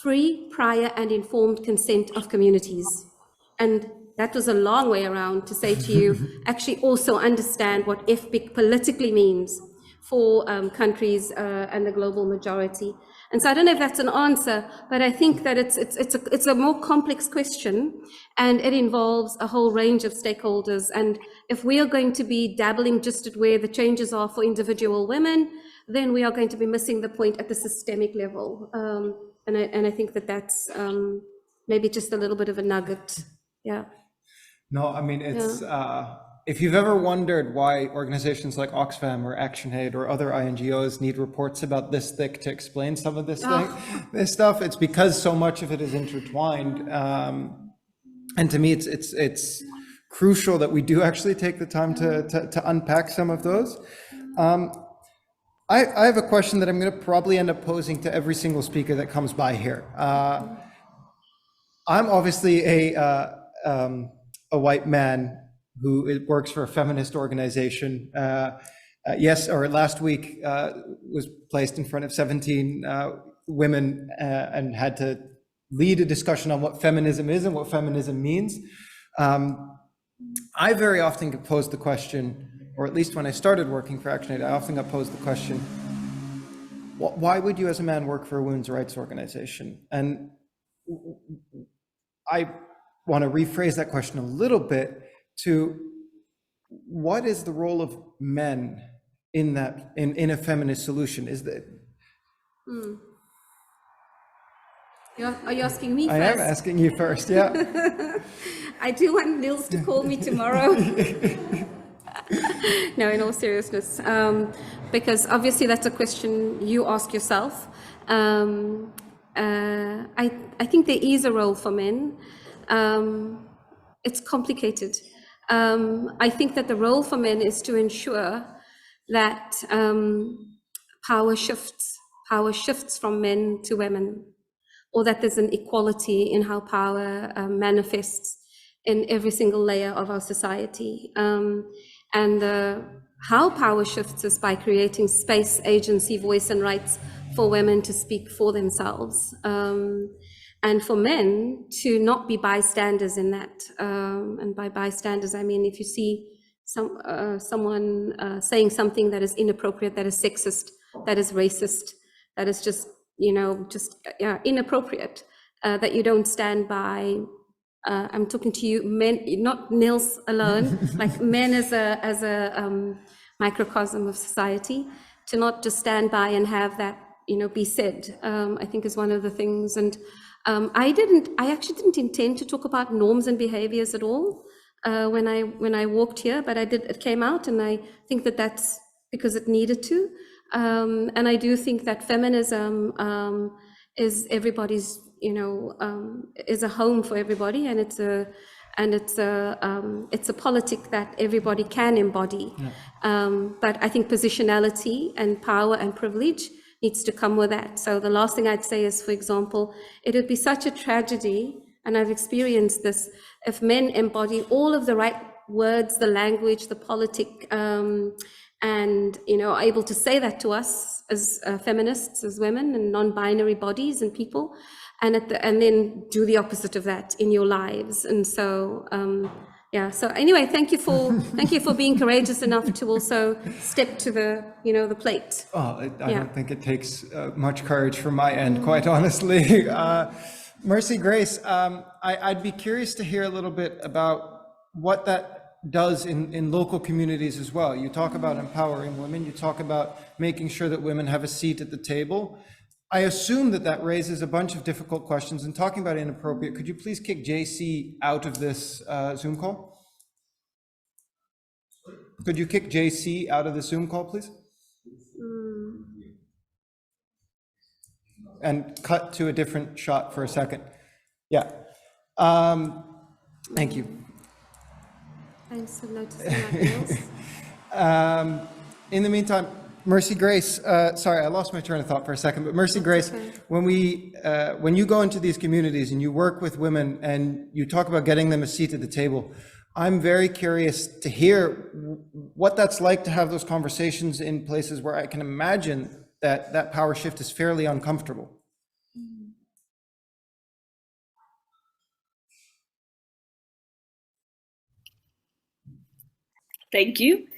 free, prior and informed consent of communities. And that was a long way around to say to you, actually also understand what FPIC politically means for countries and the global majority. And so I don't know if that's an answer, but I think that it's a more complex question, and it involves a whole range of stakeholders. And if we are going to be dabbling just at where the changes are for individual women, then we are going to be missing the point at the systemic level. And I think that that's maybe just a little bit of a nugget. Yeah. No, I mean, it's, if you've ever wondered why organizations like Oxfam or ActionAid or other INGOs need reports about this thick to explain some of this this stuff, it's because so much of it is intertwined. And to me, it's crucial that we do actually take the time to unpack some of those. I have a question that I'm going to probably end up posing to every single speaker that comes by here. I'm obviously a white man who works for a feminist organization. Last week was placed in front of 17 women and had to lead a discussion on what feminism is and what feminism means. I very often get posed the question, or at least when I started working for ActionAid, I often got posed the question, why would you as a man work for a women's rights organization? And I want to rephrase that question a little bit to, what is the role of men in that, in a feminist solution? Is that... Are you asking me first? I am asking you first, yeah. I do want Niels to call me tomorrow. No, in all seriousness, because obviously that's a question you ask yourself. I think there is a role for men. It's complicated. I think that the role for men is to ensure that power shifts from men to women, or that there's an equality in how power manifests in every single layer of our society. And how power shifts is by creating space, agency, voice, and rights for women to speak for themselves. And for men to not be bystanders in that. And by bystanders, I mean, if you see someone saying something that is inappropriate, that is sexist, that is racist, that is just, inappropriate, that you don't stand by. I'm talking to you, men, not Niels alone, like men as a microcosm of society, to not just stand by and have that, be said, I think is one of the things. And I actually didn't intend to talk about norms and behaviors at all when I walked here, but it came out, and I think that that's because it needed to. And I do think that feminism is everybody's, is a home for everybody, and it's a politic that everybody can embody. Yeah. But I think positionality and power and privilege needs to come with that. So the last thing I'd say is, for example, it would be such a tragedy, and I've experienced this, if men embody all of the right words, the language, the politic, and are able to say that to us as feminists, as women, and non-binary bodies and people, and then do the opposite of that in your lives. And so so anyway, thank you for being courageous enough to also step to the the plate. I don't think it takes much courage from my end, quite honestly. Mercy Grace, I'd be curious to hear a little bit about what that does in local communities as well. You talk about empowering women, you talk about making sure that women have a seat at the table. I assume that raises a bunch of difficult questions. And talking about inappropriate, could you please kick JC out of this Zoom call? Could you kick JC out of the Zoom call, please? And cut to a different shot for a second. Yeah. Thank you. Thanks for noticing that, Niels. In the meantime, Mercy Grace, sorry, I lost my train of thought for a second, but Mercy Grace, when you go into these communities and you work with women and you talk about getting them a seat at the table, I'm very curious to hear what that's like to have those conversations in places where I can imagine that power shift is fairly uncomfortable. Thank you.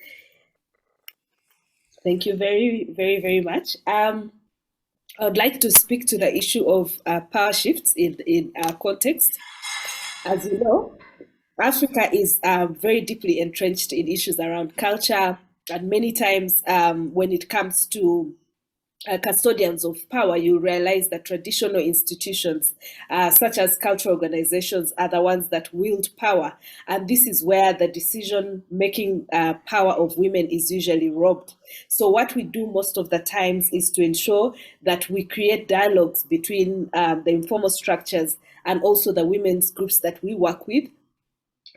Thank you very, very, very much. I would like to speak to the issue of power shifts in our context. As you know, Africa is very deeply entrenched in issues around culture, and many times when it comes to custodians of power, you realize that traditional institutions, such as cultural organizations, are the ones that wield power. And this is where the decision-making power of women is usually robbed. So what we do most of the times is to ensure that we create dialogues between the informal structures and also the women's groups that we work with,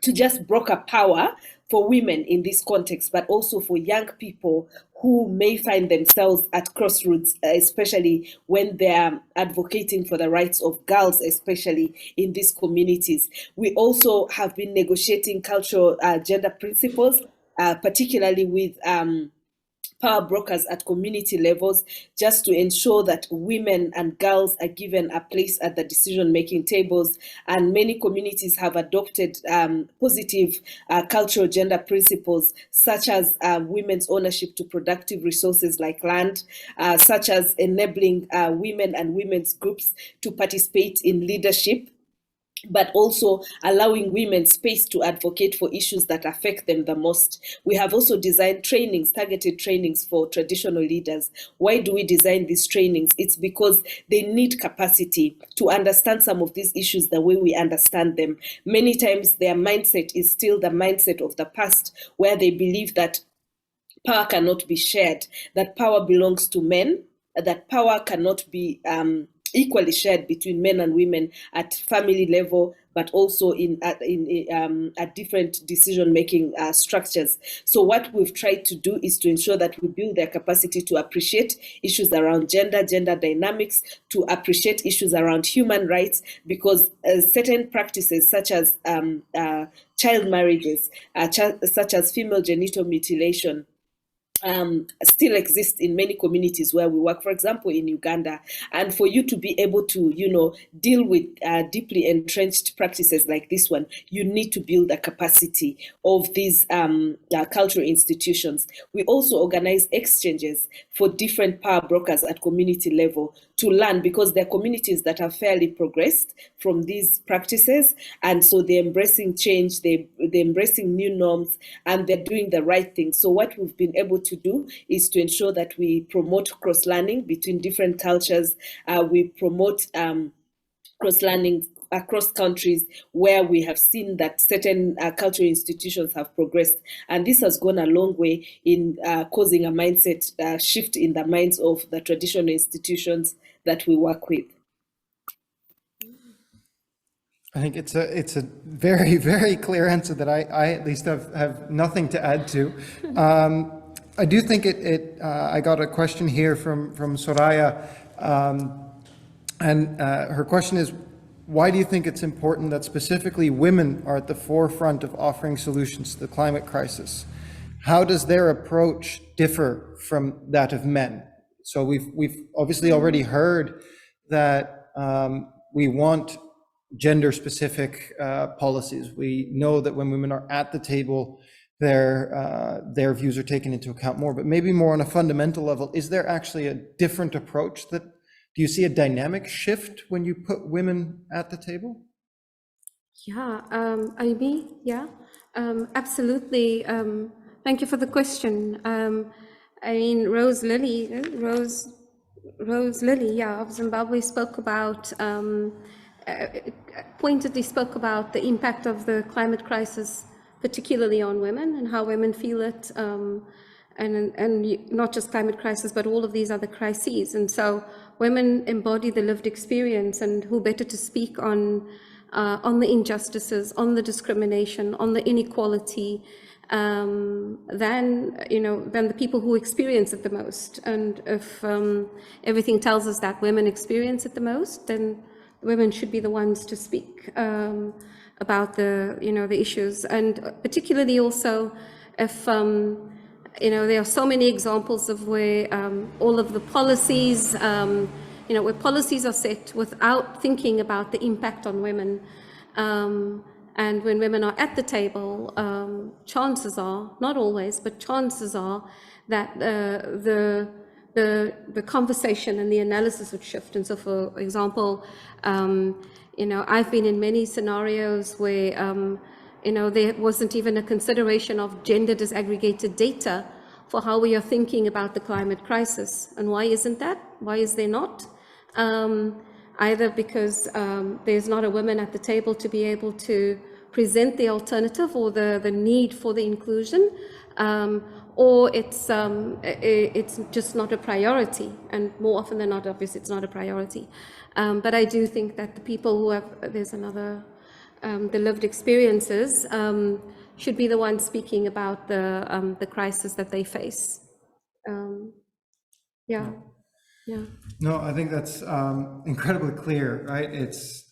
to just broker power for women in this context, but also for young people who may find themselves at crossroads, especially when they're advocating for the rights of girls, especially in these communities. We also have been negotiating cultural gender principles, particularly with power brokers at community levels, just to ensure that women and girls are given a place at the decision-making tables. And many communities have adopted positive cultural gender principles, such as women's ownership to productive resources like land, such as enabling women and women's groups to participate in leadership, but also allowing women space to advocate for issues that affect them the most. We have also designed trainings, targeted trainings for traditional leaders. Why do we design these trainings? It's because they need capacity to understand some of these issues the way we understand them. Many times their mindset is still the mindset of the past, where they believe that power cannot be shared, that power belongs to men, that power cannot be equally shared between men and women at family level, but also in different decision-making structures. So what we've tried to do is to ensure that we build their capacity to appreciate issues around gender dynamics, to appreciate issues around human rights, because certain practices such as child marriages, such as female genital mutilation, still exist in many communities where we work, for example, in Uganda. And for you to be able to, deal with deeply entrenched practices like this one, you need to build a capacity of these cultural institutions. We also organize exchanges for different power brokers at community level to learn, because there are communities that are fairly progressed from these practices. And so they're embracing change, they're embracing new norms, and they're doing the right thing. So what we've been able to do is to ensure that we promote cross-learning between different cultures. We promote cross-learning across countries where we have seen that certain cultural institutions have progressed. And this has gone a long way in causing a mindset shift in the minds of the traditional institutions that we work with. I think it's a very, very clear answer that I at least have nothing to add to. I do think I got a question here from Soraya, and her question is, why do you think it's important that specifically women are at the forefront of offering solutions to the climate crisis? How does their approach differ from that of men? So we've obviously already heard that we want gender-specific policies. We know that when women are at the table, their views are taken into account more, but maybe more on a fundamental level, is there actually a different approach? Do you see a dynamic shift when you put women at the table? Yeah, Amy, yeah, absolutely. Thank you for the question. I mean, Rose Lily, yeah, of Zimbabwe spoke about, pointedly spoke about the impact of the climate crisis, particularly on women, and how women feel it, and not just climate crisis, but all of these other crises. And so women embody the lived experience, and who better to speak on on the injustices, on the discrimination, on the inequality, than the people who experience it the most. And if everything tells us that women experience it the most, then women should be the ones to speak about the issues. And particularly also if there are so many examples of where all of the policies, where policies are set without thinking about the impact on women. And when women are at the table, chances are, not always, but chances are that the conversation and the analysis would shift. And so, for example, I've been in many scenarios where there wasn't even a consideration of gender disaggregated data for how we are thinking about the climate crisis. And why isn't that? Why is there not? Either because there's not a woman at the table to be able to present the alternative or the need for the inclusion, or it's just not a priority. And more often than not, obviously, it's not a priority. But I do think that the people who have, the lived experiences should be the ones speaking about the crisis that they face. Yeah. No, I think that's incredibly clear, right? It's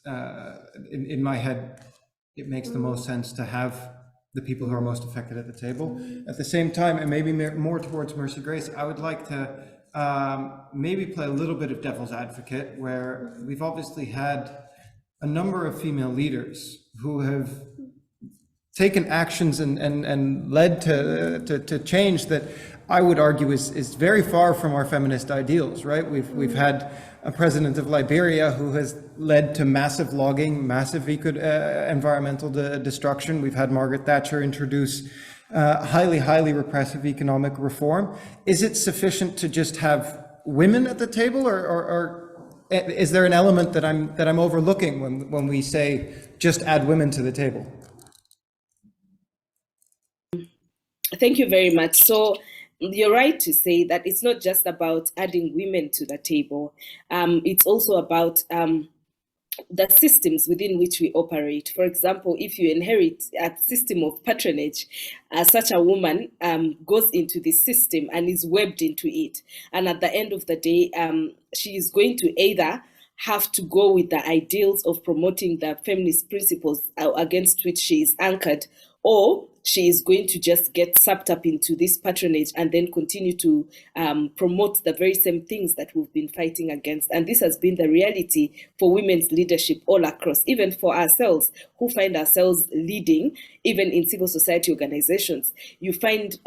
in my head, it makes the most sense to have the people who are most affected at the table. At the same time, and maybe more towards Mercy Grace, I would like to maybe play a little bit of devil's advocate, where we've obviously had a number of female leaders who have taken actions and led to change that I would argue is very far from our feminist ideals, right? We've had a president of Liberia who has led to massive logging, massive environmental destruction. We've had Margaret Thatcher introduce highly repressive economic reform. Is it sufficient to just have women at the table, or is there an element that I'm overlooking when we say just add women to the table? Thank you very much. So you're right to say that it's not just about adding women to the table. It's also about the systems within which we operate. For example, if you inherit a system of patronage, such a woman goes into this system and is webbed into it. And at the end of the day, she is going to either have to go with the ideals of promoting the feminist principles against which she is anchored, or she is going to just get sucked up into this patronage and then continue to promote the very same things that we've been fighting against. And this has been the reality for women's leadership all across, even for ourselves who find ourselves leading, even in civil society organizations. You find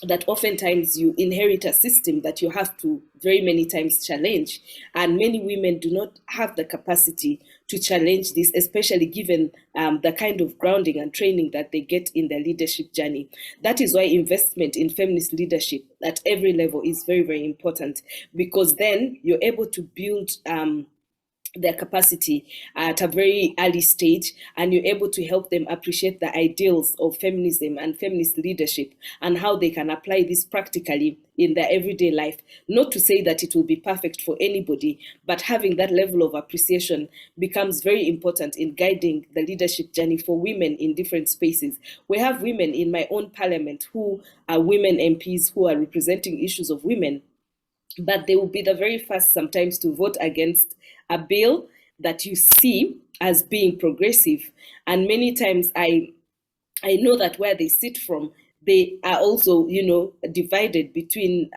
that oftentimes you inherit a system that you have to very many times challenge. And many women do not have the capacity to challenge this, especially given the kind of grounding and training that they get in their leadership journey. That is why investment in feminist leadership at every level is very, very important, because then you're able to build their capacity at a very early stage, and you're able to help them appreciate the ideals of feminism and feminist leadership and how they can apply this practically in their everyday life. Not to say that it will be perfect for anybody, but having that level of appreciation becomes very important in guiding the leadership journey for women in different spaces. We have women in my own parliament who are women MPs who are representing issues of women, but they will be the very first sometimes to vote against a bill that you see as being progressive. And many times I know that where they sit from, they are also, divided between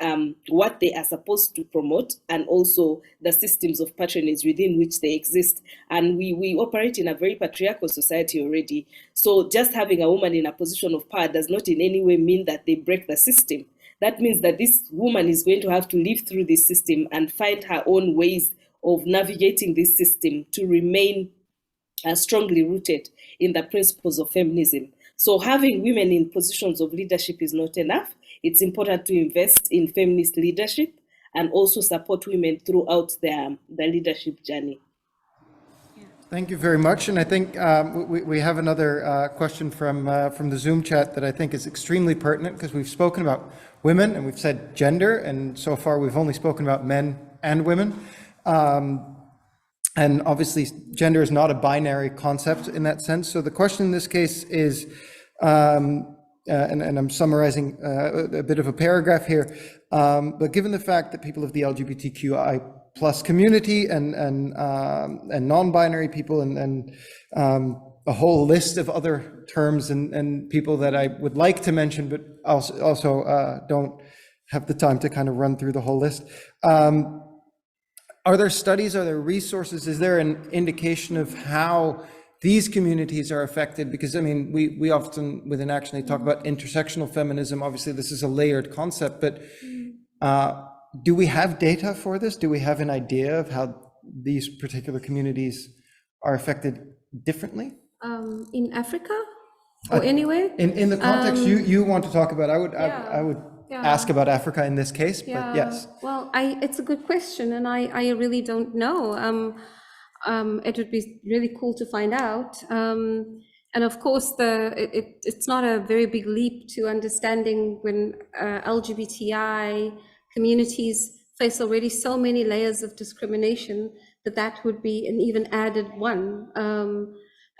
what they are supposed to promote and also the systems of patronage within which they exist. And we operate in a very patriarchal society already. So just having a woman in a position of power does not in any way mean that they break the system. That means that this woman is going to have to live through this system and find her own ways of navigating this system to remain strongly rooted in the principles of feminism. So having women in positions of leadership is not enough. It's important to invest in feminist leadership and also support women throughout their leadership journey. Thank you very much. And I think we have another question from the Zoom chat that I think is extremely pertinent, because we've spoken about women and we've said gender, and so far we've only spoken about men and women. And obviously, gender is not a binary concept in that sense. So the question in this case is, and I'm summarizing a bit of a paragraph here, but given the fact that people of the LGBTQI plus community and non-binary people and a whole list of other terms and people that I would like to mention, but also don't have the time to kind of run through the whole list. Are there studies, are there resources, is there an indication of how these communities are affected? Because I mean, we often within ActionAid talk about intersectional feminism. Obviously this is a layered concept, but do we have data for this? Do we have an idea of how these particular communities are affected differently? In Africa or anywhere? In the context you want to talk about, I would ask about Africa in this case, but yes. Well, it's a good question, and I really don't know. It would be really cool to find out. And of course, it's not a very big leap to understanding when LGBTI communities face already so many layers of discrimination that would be an even added one.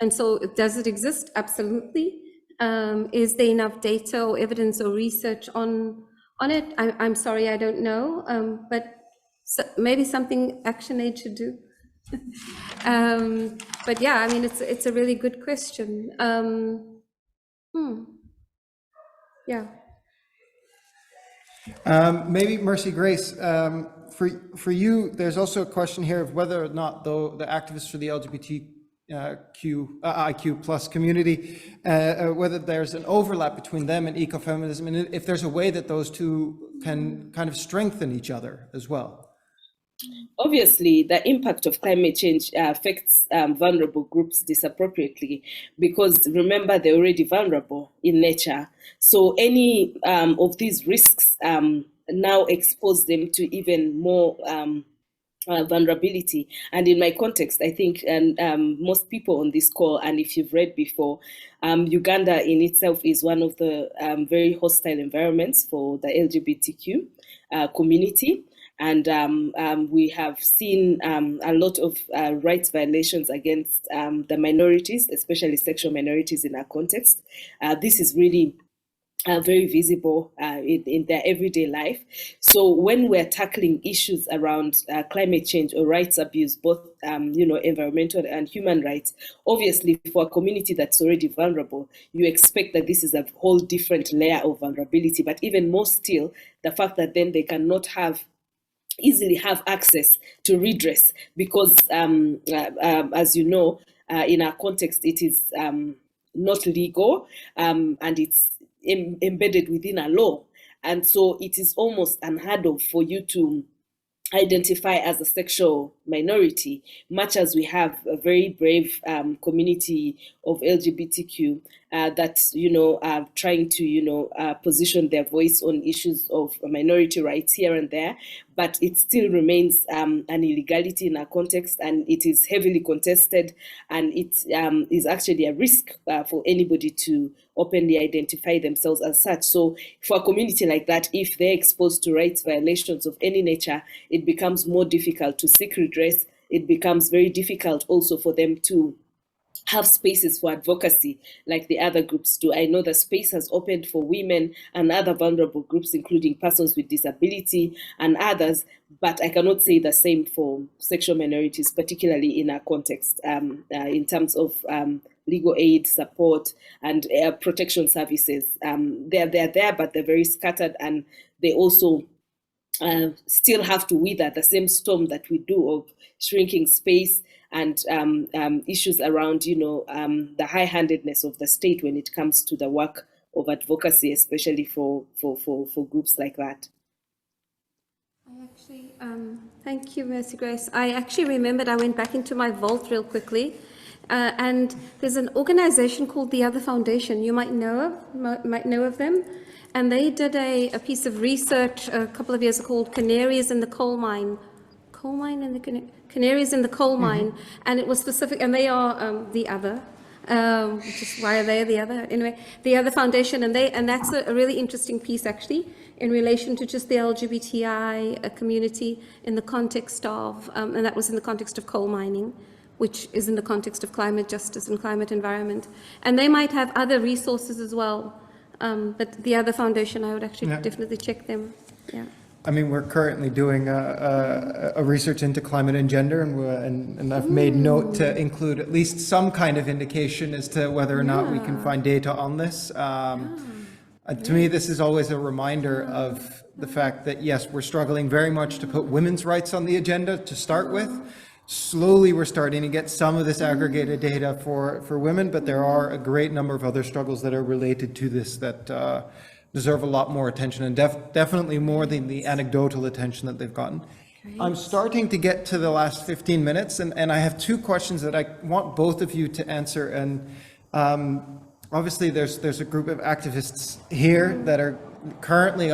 And so does it exist? Absolutely. Is there enough data or evidence or research on it? I'm sorry, I don't know, but maybe something ActionAid should do. But yeah, I mean, it's a really good question. Yeah. Maybe Mercy Grace, for you, there's also a question here of whether or not the activists for the IQ plus community, whether there's an overlap between them and ecofeminism, and if there's a way that those two can kind of strengthen each other as well. Obviously, the impact of climate change affects vulnerable groups disappropriately, because remember, they're already vulnerable in nature. So any of these risks now expose them to even more vulnerability. And in my context, I think, and most people on this call, and if you've read before, Uganda in itself is one of the very hostile environments for the LGBTQ community. And we have seen a lot of rights violations against the minorities, especially sexual minorities in our context. This is really very visible in their everyday life. So when we're tackling issues around climate change or rights abuse, both environmental and human rights, obviously for a community that's already vulnerable, you expect that this is a whole different layer of vulnerability. But even more still, the fact that then they cannot easily have access to redress, because as you know, in our context, it is not legal, and it's embedded within a law. And so it is almost unheard of for you to identify as a sexual minority, much as we have a very brave community of LGBTQ that are trying to position their voice on issues of minority rights here and there, but it still remains an illegality in our context, and it is heavily contested, and it is actually a risk for anybody to openly identify themselves as such. So for a community like that, if they're exposed to rights violations of any nature, it becomes more difficult to seek redress. It becomes very difficult also for them to have spaces for advocacy like the other groups do. I know the space has opened for women and other vulnerable groups, including persons with disability and others, but I cannot say the same for sexual minorities, particularly in our context, in terms of legal aid, support, and protection services. They're there, but they're very scattered, and they also still have to weather the same storm that we do of shrinking space and issues around, the high-handedness of the state when it comes to the work of advocacy, especially for groups like that. I actually, thank you, Mercy Grace. I actually remembered, I went back into my vault real quickly, and there's an organization called the Other Foundation. You might know of them. And they did a piece of research a couple of years ago called Canaries in the Coal Mine. Canaries in the Coal Mine. And it was specific, and they are the other. which is why are they the other foundation, and that's a really interesting piece actually in relation to just the LGBTI community in the context of, and that was in the context of coal mining, which is in the context of climate justice and climate environment. And they might have other resources as well, but the other foundation, I would actually definitely check them. Yeah. I mean, we're currently doing a research into climate and gender, and I've made note to include at least some kind of indication as to whether or not we can find data on this. To me, this is always a reminder of the fact that, yes, we're struggling very much to put women's rights on the agenda to start with. Slowly, we're starting to get some of this aggregated data for women, but there are a great number of other struggles that are related to this that deserve a lot more attention, and definitely more than the anecdotal attention that they've gotten. Great. I'm starting to get to the last 15 minutes, and I have two questions that I want both of you to answer. And obviously, there's a group of activists here that are currently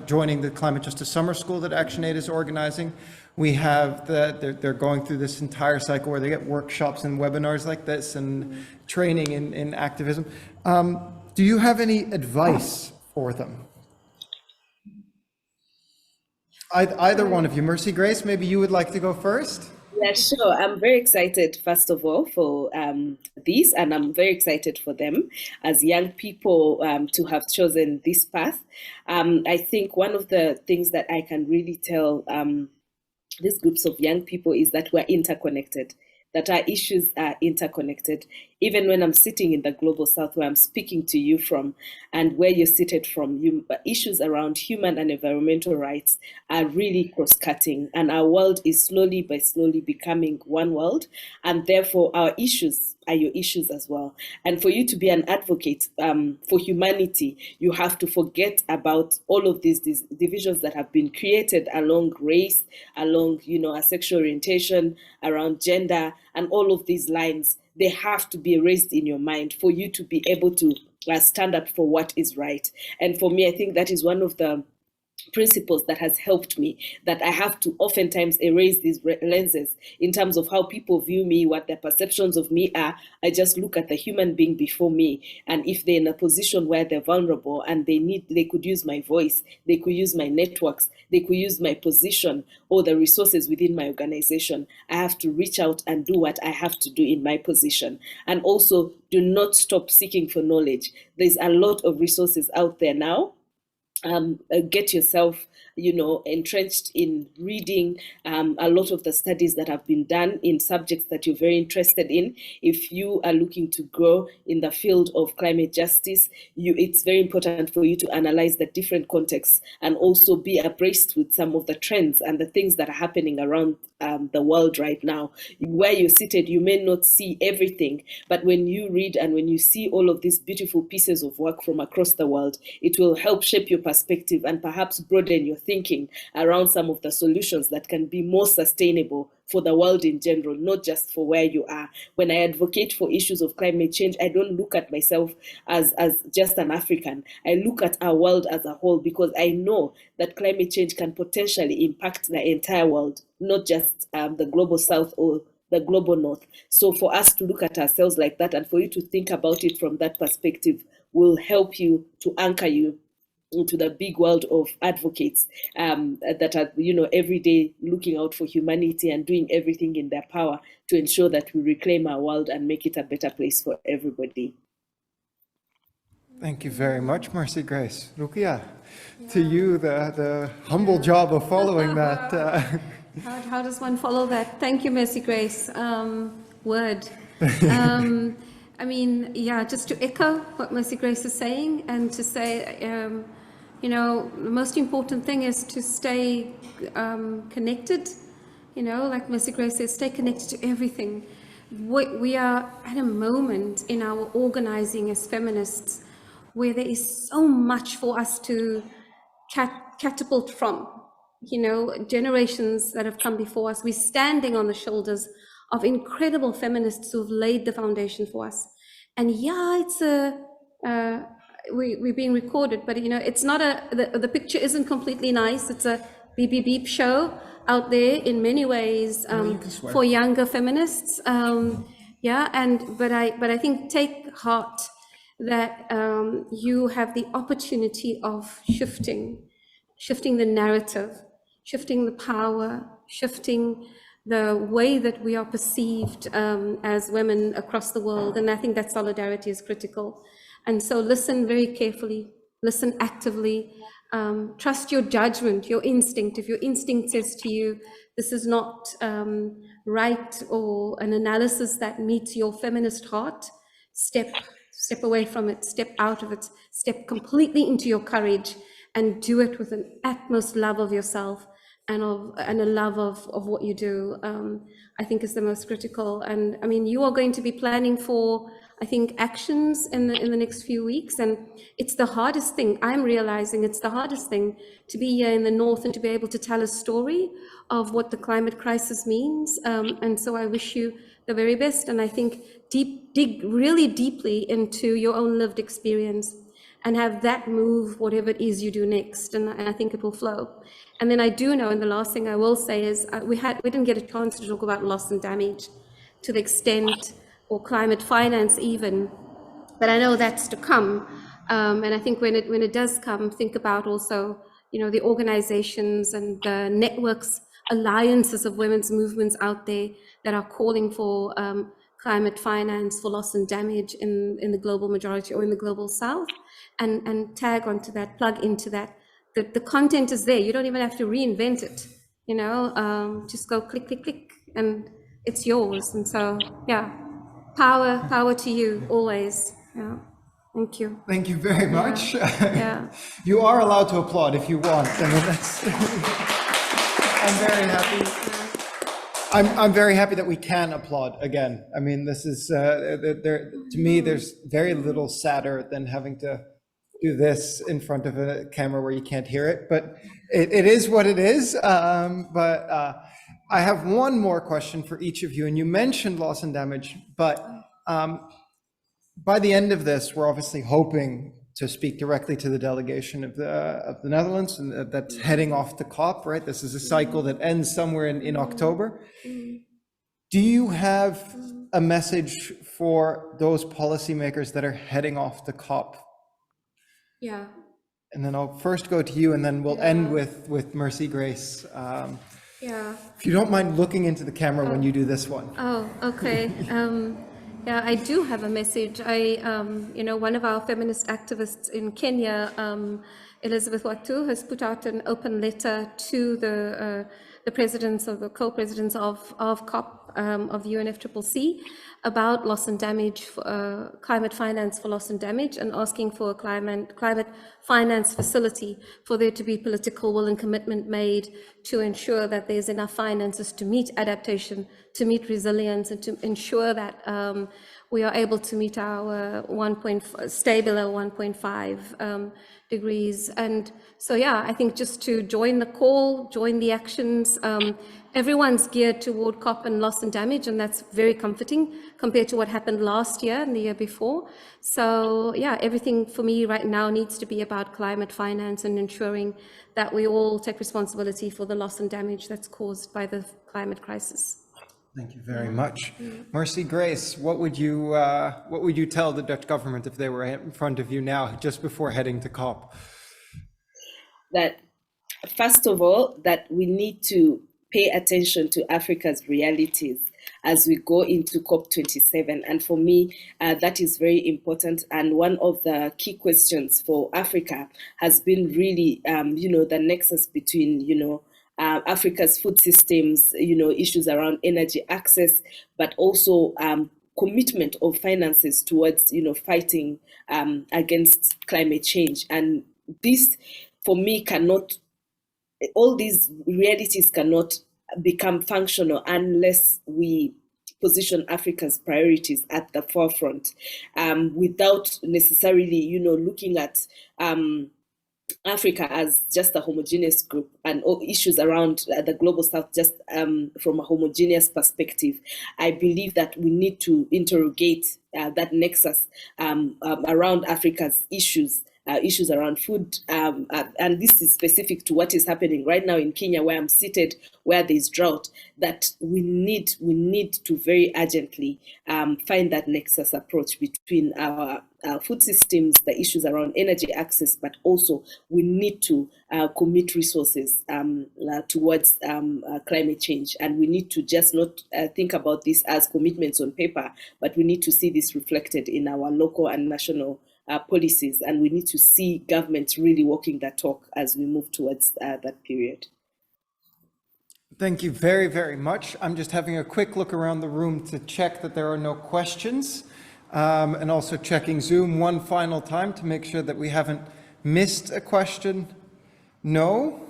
joining the Climate Justice Summer School that ActionAid is organizing. We have they're going through this entire cycle where they get workshops and webinars like this and training in activism. Do you have any advice for them? Either one of you. Mercy Grace, maybe you would like to go first? Yeah, sure. I'm very excited, first of all, for this, and I'm very excited for them as young people to have chosen this path. I think one of the things that I can really tell these groups of young people is that we're interconnected, that our issues are interconnected. Even when I'm sitting in the global south where I'm speaking to you from and where you're seated from, issues around human and environmental rights are really cross-cutting, and our world is slowly becoming one world, and therefore our issues are your issues as well. And for you to be an advocate for humanity, you have to forget about all of these divisions that have been created along race, along our sexual orientation, around gender, and all of these lines. They have to be erased in your mind for you to be able to stand up for what is right. And for me, I think that is one of the principles that has helped me, that I have to oftentimes erase these lenses in terms of how people view me, what their perceptions of me are. I just look at the human being before me, and if they're in a position where they're vulnerable and they could use my voice, they could use my networks, they could use my position or the resources within my organization, I have to reach out and do what I have to do in my position. And also, do not stop seeking for knowledge. There's a lot of resources out there now. Get yourself, entrenched in reading a lot of the studies that have been done in subjects that you're very interested in. If you are looking to grow in the field of climate justice, it's very important for you to analyze the different contexts and also be abreast with some of the trends and the things that are happening around the world right now. Where you're seated, you may not see everything, but when you read and when you see all of these beautiful pieces of work from across the world, it will help shape your perspective and perhaps broaden your thinking around some of the solutions that can be more sustainable for the world in general, not just for where you are. When I advocate for issues of climate change, I don't look at myself as just an African. I look at our world as a whole, because I know that climate change can potentially impact the entire world, not just the global south or the global north. So for us to look at ourselves like that and for you to think about it from that perspective will help you to anchor you into the big world of advocates that are, every day looking out for humanity and doing everything in their power to ensure that we reclaim our world and make it a better place for everybody. Thank you very much, Mercy Grace. Lucia, to you, the humble job of following that. How does one follow that? Thank you, Mercy Grace. Word. Just to echo what Mercy Grace is saying, and to say, the most important thing is to stay connected. Like Mercy Grace says, stay connected to everything. We are at a moment in our organizing as feminists where there is so much for us to catapult from. Generations that have come before us, we're standing on the shoulders of incredible feminists who have laid the foundation for us. And it's we're being recorded, but it's not the picture isn't completely nice. It's a beep beep beep show out there in many ways for younger feminists. Yeah, but I think take heart that you have the opportunity of shifting the narrative, shifting the power, shifting the way that we are perceived as women across the world. And I think that solidarity is critical. And so listen very carefully, listen actively, trust your judgment, your instinct. If your instinct says to you, this is not right, or an analysis that meets your feminist heart, step away from it, step out of it, step completely into your courage, and do it with an utmost love of yourself and a love of what you do. I think is the most critical. And I mean, you are going to be planning for, I think, actions in the next few weeks, and it's the hardest thing. I'm realizing it's the hardest thing to be here in the North and to be able to tell a story of what the climate crisis means. And so I wish you the very best. And I think dig really deeply into your own lived experience and have that move whatever it is you do next. And I think it will flow. And then I do know, and the last thing I will say is we didn't get a chance to talk about loss and damage to the extent, or climate finance even, but I know that's to come. And I think when it does come, think about also, the organizations and the networks, alliances of women's movements out there that are calling for climate finance for loss and damage in the global majority or in the global South, and tag onto that, plug into that. The content is there. You don't even have to reinvent it. Just go click, click, click, and it's yours. And so, yeah, power to you always. Yeah, thank you. Thank you very much. Yeah. You are allowed to applaud if you want. I mean, that's. I'm very happy. I'm very happy that we can applaud again. I mean, this is to me, there's very little sadder than having to do this in front of a camera where you can't hear it, but it is what it is. But I have one more question for each of you, and you mentioned loss and damage, but by the end of this, we're obviously hoping to speak directly to the delegation of the Netherlands, and that's heading off to COP, right? This is a cycle that ends somewhere in October. Do you have a message for those policymakers that are heading off to COP? Yeah. And then I'll first go to you, and then we'll end with Mercy Grace. Yeah. If you don't mind looking into the camera when you do this one. Oh, okay. Yeah, I do have a message. One of our feminist activists in Kenya, Elizabeth Watu, has put out an open letter to the presidents or the co-presidents of COP, of the UNFCCC, about loss and damage, climate finance for loss and damage, and asking for a climate finance facility for there to be political will and commitment made to ensure that there's enough finances to meet adaptation, to meet resilience, and to ensure that we are able to meet our stay below 1.5 degrees. And so, yeah, I think just to join the call, join the actions. Everyone's geared toward COP and loss and damage, and that's very comforting compared to what happened last year and the year before. So, yeah, everything for me right now needs to be about climate finance and ensuring that we all take responsibility for the loss and damage that's caused by the climate crisis. Thank you very much. Mercy Grace, what would you tell the Dutch government if they were in front of you now, just before heading to COP? That, first of all, that we need to pay attention to Africa's realities as we go into COP27. And for me, that is very important. And one of the key questions for Africa has been really, the nexus between, Africa's food systems, issues around energy access, but also commitment of finances towards, fighting against climate change. And this, for me, all these realities cannot become functional unless we position Africa's priorities at the forefront, without necessarily, looking at Africa as just a homogeneous group and all issues around the global south just from a homogeneous perspective. I believe that we need to interrogate that nexus around Africa's issues issues around food, and this is specific to what is happening right now in Kenya, where I'm seated, where there's drought, that we need to very urgently find that nexus approach between our food systems, the issues around energy access, but also we need to commit resources towards climate change. And we need to just not think about this as commitments on paper, but we need to see this reflected in our local and national policies. And we need to see governments really walking that talk as we move towards that period. Thank you very, very much. I'm just having a quick look around the room to check that there are no questions, and also checking Zoom one final time to make sure that we haven't missed a question. No?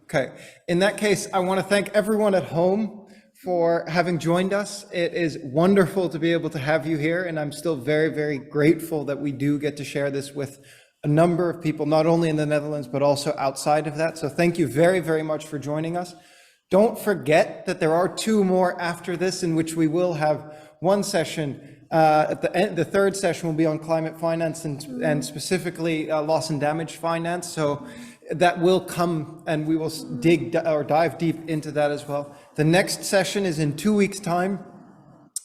Okay. In that case, I want to thank everyone at home for having joined us. It is wonderful to be able to have you here, and I'm still very, very grateful that we do get to share this with a number of people, not only in the Netherlands, but also outside of that. So thank you very, very much for joining us. Don't forget that there are 2 more after this, in which we will have one session at the end. The third session will be on climate finance and specifically loss and damage finance. So that will come, and we will dive deep into that as well. The next session is in 2 weeks' time,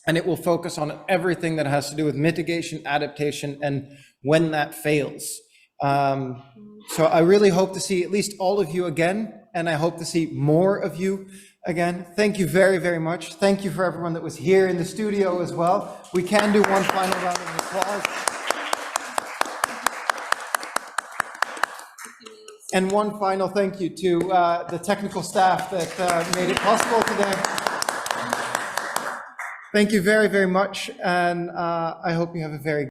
and it will focus on everything that has to do with mitigation, adaptation, and when that fails. So I really hope to see at least all of you again, and I hope to see more of you again. Thank you very, very much. Thank you for everyone that was here in the studio as well. We can do one final round of applause. And one final thank you to the technical staff that made it possible today. Thank you very, very much, and I hope you have a very